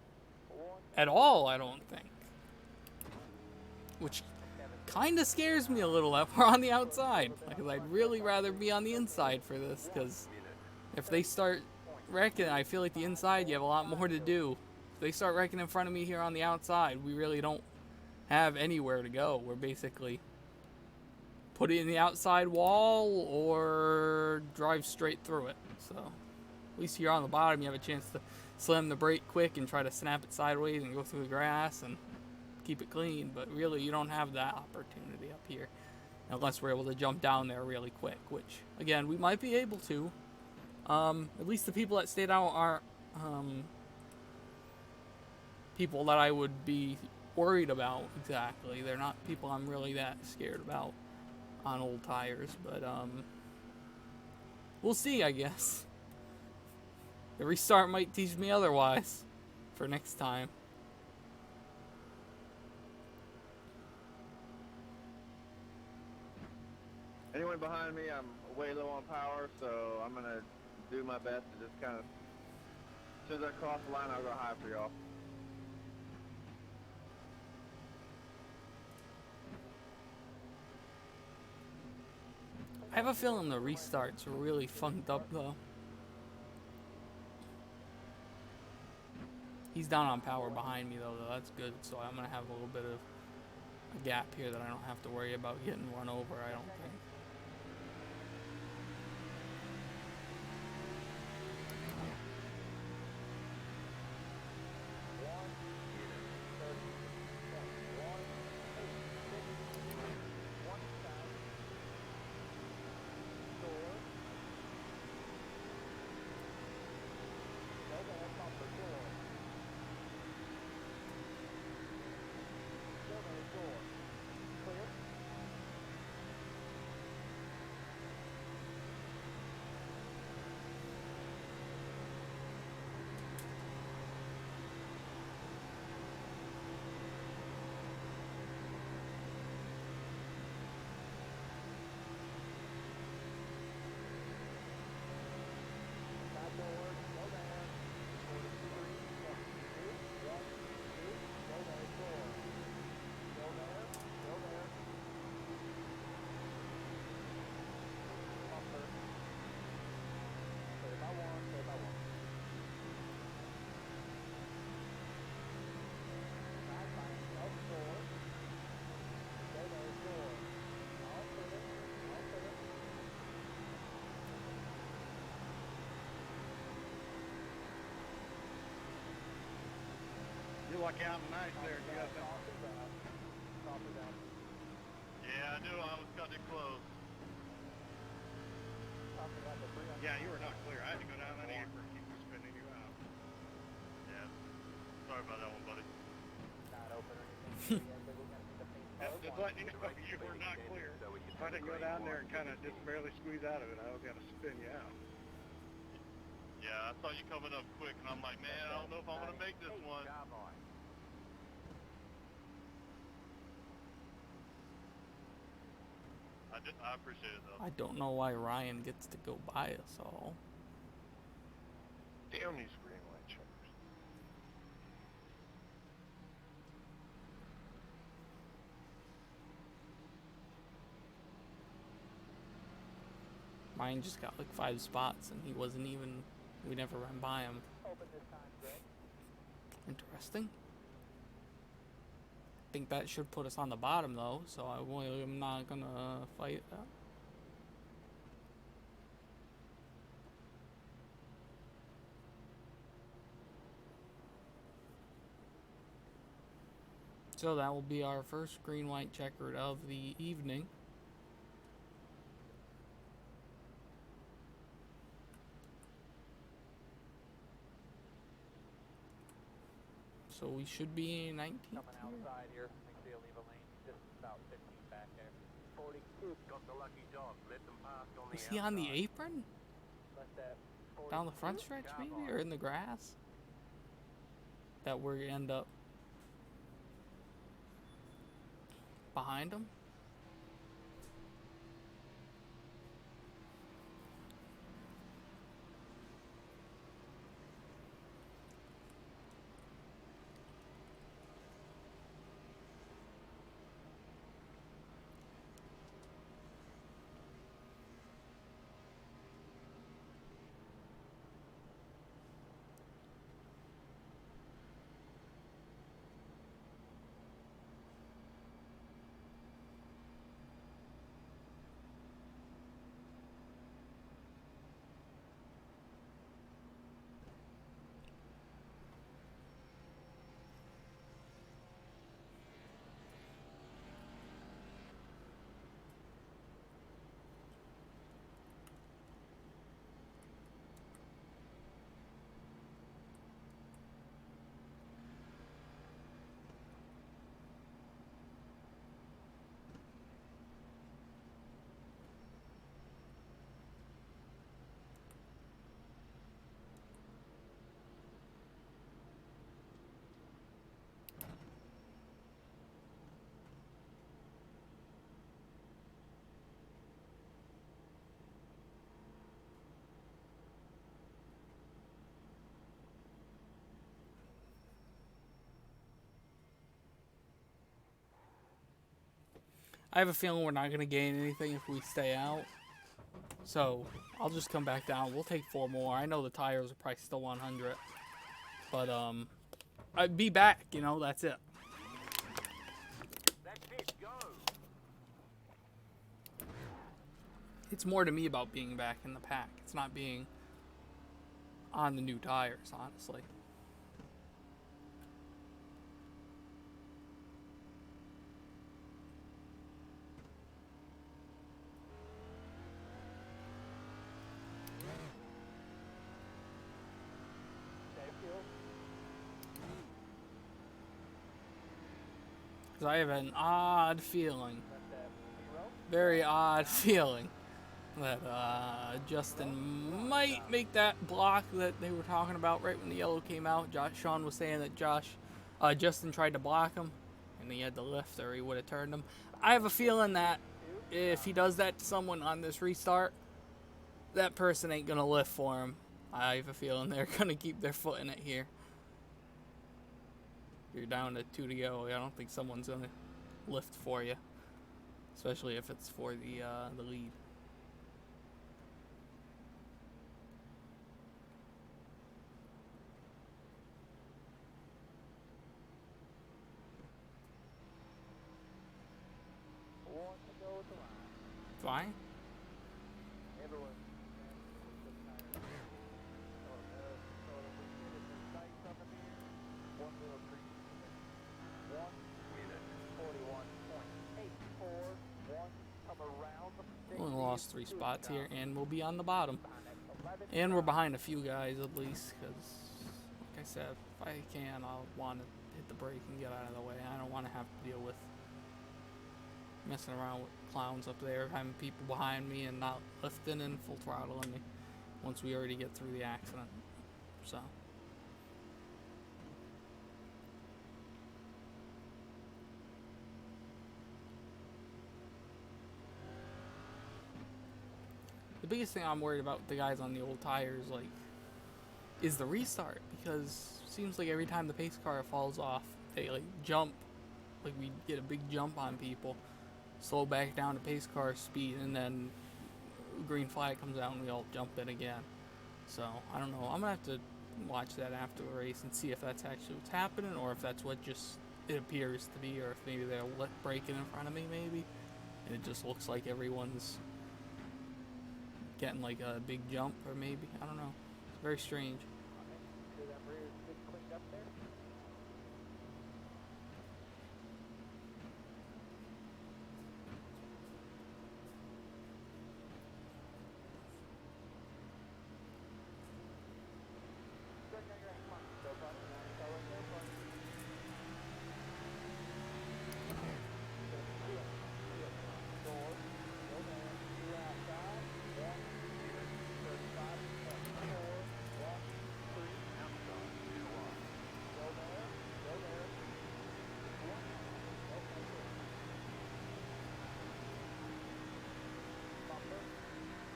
at all, I don't think. Which kind of scares me a little that we're on the outside. Because I'd really rather be on the inside for this, because if they start wrecking, I feel like the inside you have a lot more to do. If they start wrecking in front of me here on the outside, we really don't have anywhere to go. We're basically put it in the outside wall or drive straight through it. So at least here on the bottom you have a chance to slam the brake quick and try to snap it sideways and go through the grass and keep it clean, but really you don't have that opportunity up here unless we're able to jump down there really quick, which again we might be able to. At least the people that stayed out aren't people that I would be worried about exactly. They're not people I'm really that scared about on old tires, but we'll see, I guess. The restart might teach me otherwise for next time. Anyone behind me, I'm way low on power, so I'm going to do my best to just kind of, as soon as I cross the line, I'll go high for y'all. I have a feeling the restarts are really funked up, though. He's down on power behind me, though. That's good, so I'm going to have a little bit of a gap here that I don't have to worry about getting run over, I don't think. You luck out nice there, Justin. Yeah, I knew I was cutting it close. Yeah, you were not clear. I had to go down on the apron, keep spinning you out. Yeah. Sorry about that one, buddy. Just letting you know you were not clear. If I didn't go down there and kind of just barely squeeze out of it, I was going to spin you out. Yeah, I saw you coming up quick, and I'm like, man, I don't know if I'm going to make this one. I appreciate it, though. I don't know why Ryan gets to go by us all. Damn these green light checkers. Ryan just got like 5 spots and he wasn't even, we never ran by him. Interesting. I think that should put us on the bottom though, so I'm not gonna fight that. So that will be our first green-white checkered of the evening. So we should be in 19th. Coming outside here. Make sure you leave a lane just about 15 back there. 42. Got the lucky dog. Let them pass on the Was he on the apron? Left that 42. Down the front stretch maybe? Or in the grass? That we end up behind him? I have a feeling we're not going to gain anything if we stay out. So, I'll just come back down. We'll take 4 more. I know the tires are probably still 100. But, I'd be back, you know, that's it. That's it. It's more to me about being back in the pack. It's not being on the new tires, honestly. Because I have an odd feeling, very odd feeling, that Justin might make that block that they were talking about right when the yellow came out. Sean was saying that Justin tried to block him, and he had to lift or he would have turned him. I have a feeling that if he does that to someone on this restart, that person ain't going to lift for him. I have a feeling they're going to keep their foot in it here. You're down to 2 to go. I don't think someone's going to lift for you, especially if it's for the lead. Fine. We only lost 3 spots here, and we'll be on the bottom. And we're behind a few guys at least, because, like I said, if I can, I'll want to hit the brake and get out of the way. I don't want to have to deal with messing around with clowns up there, having people behind me and not lifting and full throttling me once we already get through the accident. So. The biggest thing I'm worried about with the guys on the old tires, like, is the restart, because it seems like every time the pace car falls off, they, like, jump, like, we get a big jump on people, slow back down to pace car speed, and then green flag comes out and we all jump in again. So, I don't know. I'm going to have to watch that after the race and see if that's actually what's happening, or if that's what just it appears to be, or if maybe they're braking in front of me, maybe, and it just looks like everyone's getting like a big jump, or maybe, I don't know. It's very strange.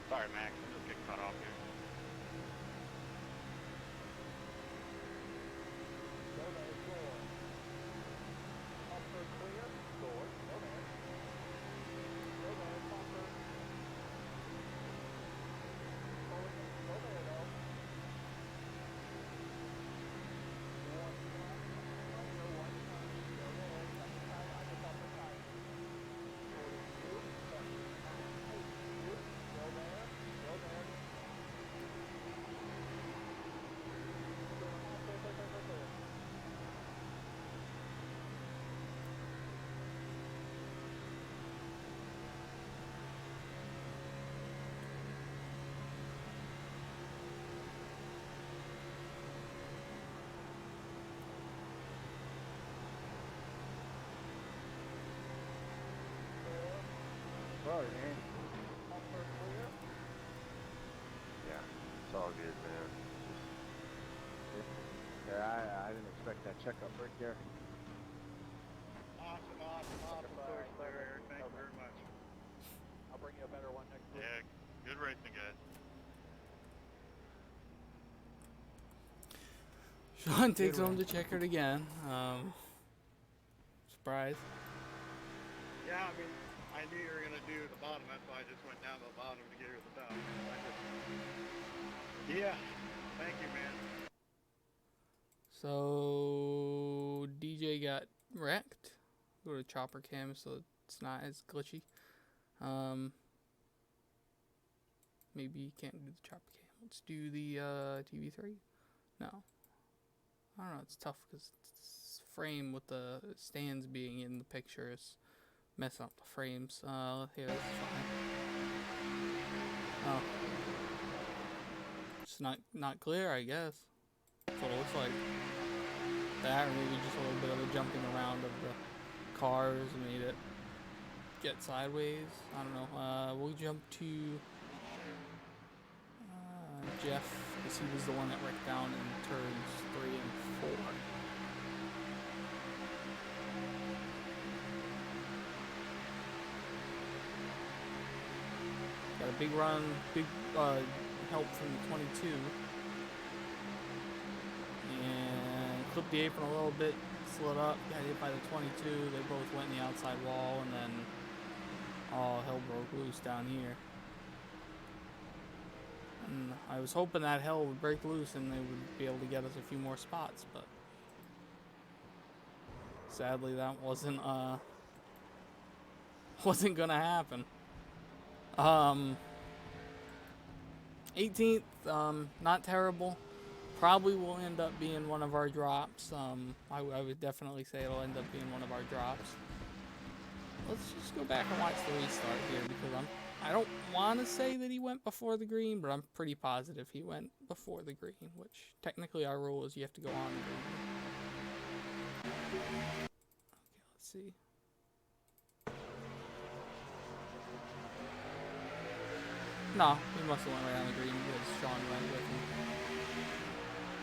Sorry, Max. I'm just getting cut off here. Sorry, man. Yeah, it's all good, man. Yeah, I didn't expect that checkup right there. Awesome course there, Eric. Thank you very much. I'll bring you a better one next week. Yeah, good racing, guys. Sean takes home the checkered again. Surprise. Yeah, I mean, I knew you were going to do the bottom. That's why I just went down to the bottom to get her to the top. Yeah. Thank you, man. So, DJ got wrecked. Go to chopper cam so it's not as glitchy. maybe you can't do the chopper cam. Let's do the TV3. No. I don't know, it's tough because it's frame with the stands being in the picture is messing up the frames. Here, this is fine. Oh. It's not clear, I guess. That's what it looks like. That, or maybe just a little bit of a jumping around of the cars made it get sideways. I don't know. We'll jump to Jeff, because he was the one that wrecked down in turns 3 and 4. Got a big run, big help from the 22. And clipped the apron a little bit, slid up, got hit by the 22. They both went in the outside wall, and then all hell broke loose down here. And I was hoping that hell would break loose and they would be able to get us a few more spots, but sadly that wasn't gonna happen. 18th, not terrible. Probably will end up being one of our drops. I would definitely say it'll end up being one of our drops. Let's just go back and watch the restart here, because I don't want to say that he went before the green, but I'm pretty positive he went before the green, which technically our rule is you have to go on the green. Okay, let's see. No, he must have went right on the green because Sean went with him.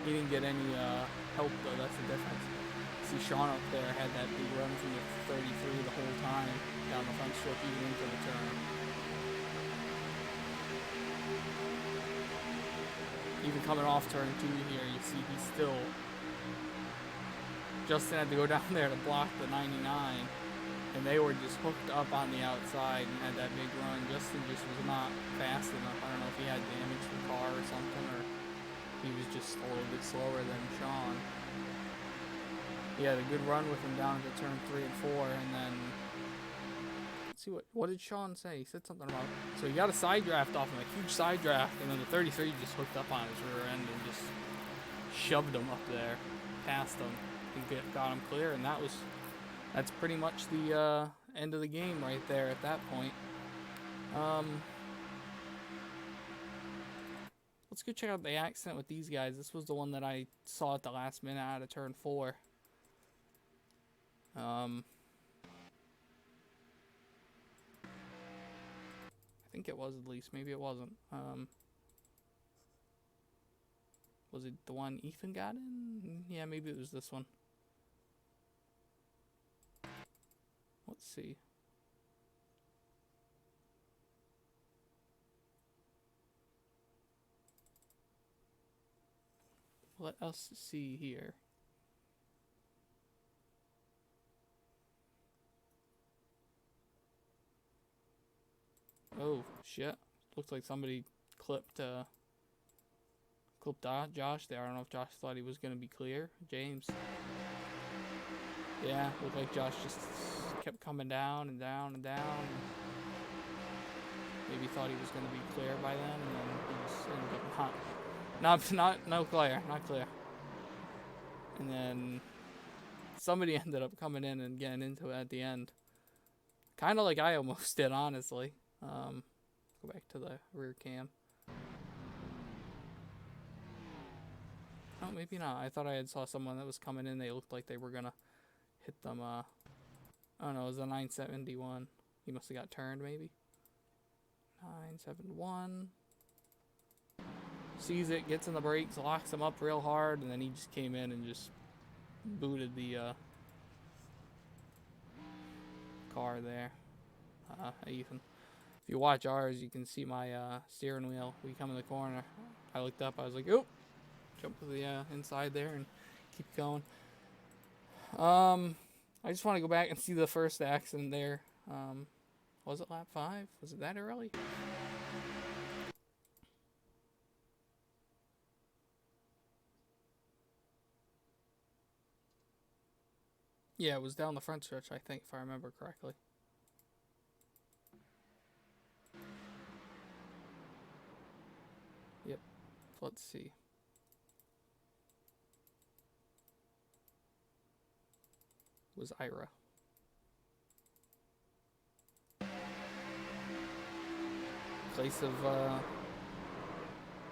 He didn't get any help though, that's the difference. See, Sean up there had that big run from the 33 the whole time down the front strip, even into the turn. Even coming off turn 2 here, you see he's still... Justin had to go down there to block the 99, and they were just hooked up on the outside and had that big run. Justin just was not fast enough. I don't know if he had damage to the car or something, or he was just a little bit slower than Sean. He had a good run with him down to turn 3 and 4, and then... Let's see, what did Sean say? He said something about... So he got a side draft off him, a huge side draft, and then the 33 just hooked up on his rear end and just shoved him up there, past him, and got him clear, and that's pretty much the end of the game right there at that point. Let's go check out the accident with these guys. This was the one that I saw at the last minute out of turn 4. I think it was, at least. Maybe it wasn't. Was it the one Ethan got in? Yeah, maybe it was this one. Let's see. Let us see here. Oh, shit. Looks like somebody clipped Josh there. I don't know if Josh thought he was going to be clear. James. Yeah, looked like Josh just kept coming down and down and down. Maybe thought he was going to be clear by then, and then he just ended up not clear. And then somebody ended up coming in and getting into it at the end. Kind of like I almost did, honestly. Go back to the rear cam. Oh, maybe not. I thought I saw someone that was coming in. They looked like they were gonna hit them. Oh no, it was a 971. He must have got turned, maybe. 971. Sees it, gets in the brakes, locks him up real hard, and then he just came in and just booted the car there. Ethan. If you watch ours, you can see my steering wheel. We come in the corner. I looked up. I was like, "Oh!" Jump to the inside there and keep going. I just want to go back and see the first accident there. Was it lap 5? Was it that early? Yeah, it was down the front stretch, I think, if I remember correctly. Yep. Let's see. It was Ira. Place of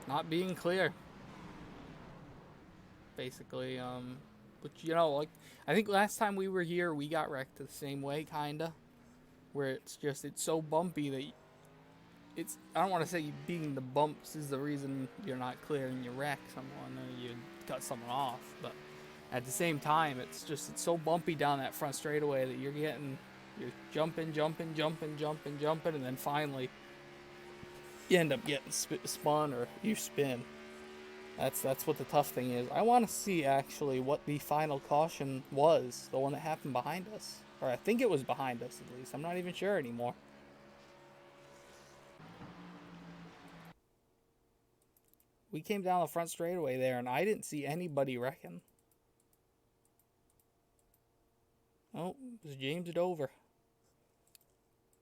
not being clear. Basically, but you know, like I think last time we were here, we got wrecked the same way, kinda, where it's so bumpy that it's, I don't want to say being the bumps is the reason you're not clear and you wreck someone or you cut someone off, but at the same time, it's so bumpy down that front straightaway that you're jumping, and then finally you end up getting spun or you spin. That's what the tough thing is. I want to see actually what the final caution was, the one that happened behind us. Or I think it was behind us at least. I'm not even sure anymore. We came down the front straightaway there and I didn't see anybody wrecking. Oh, it was James Dover.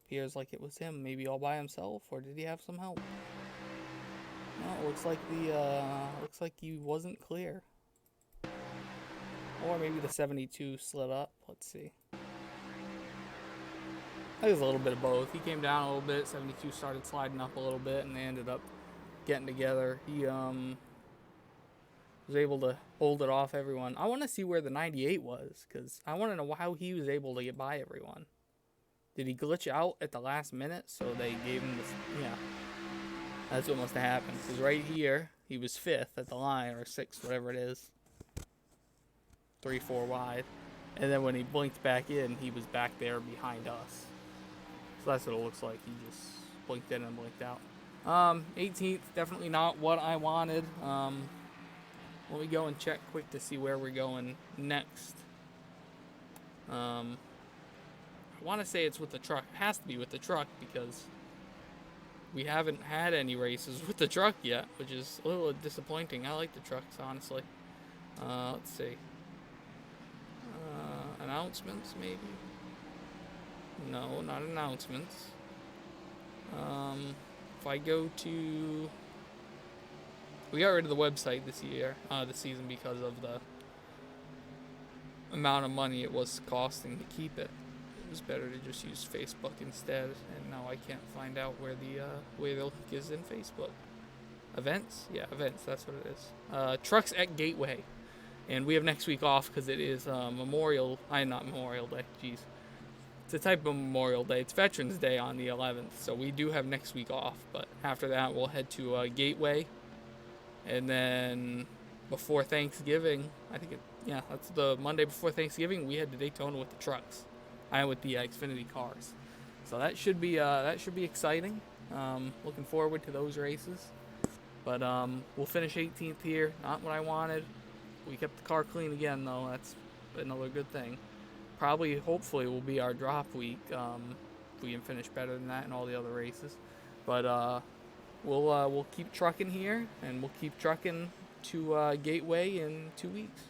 Appears like it was him, maybe all by himself, or did he have some help? No, it looks like he wasn't clear. Or maybe the 72 slid up. Let's see. I think it was a little bit of both. He came down a little bit, 72 started sliding up a little bit, and they ended up getting together. He was able to hold it off everyone. I want to see where the 98 was, because I want to know how he was able to get by everyone. Did he glitch out at the last minute, so they gave him this? Yeah. That's what must have happened, because right here, he was 5th at the line, or 6th, whatever it is. 3, 4 wide. And then when he blinked back in, he was back there behind us. So that's what it looks like. He just blinked in and blinked out. 18th, definitely not what I wanted. Let me go and check quick to see where we're going next. I want to say it's with the truck. It has to be with the truck, because we haven't had any races with the truck yet, which is a little disappointing. I like the trucks, honestly. Let's see. Announcements, maybe? No, not announcements. If I go to... We got rid of the website this season, because of the amount of money it was costing to keep it. It was better to just use Facebook instead, and now I can't find out where the link is in Facebook. Events? Yeah, events, that's what it is. Trucks at Gateway. And we have next week off because it is not Memorial Day, jeez. It's a type of Memorial Day. It's Veterans Day on the 11th, so we do have next week off. But after that, we'll head to Gateway. And then before Thanksgiving, that's the Monday before Thanksgiving, we head to Daytona with the trucks. I with the Xfinity cars. So that should be exciting. Looking forward to those races. But we'll finish 18th here. Not what I wanted. We kept the car clean again, though. That's another good thing. Probably, hopefully, will be our drop week. If we can finish better than that in all the other races. But we'll keep trucking here, and we'll keep trucking to Gateway in 2 weeks.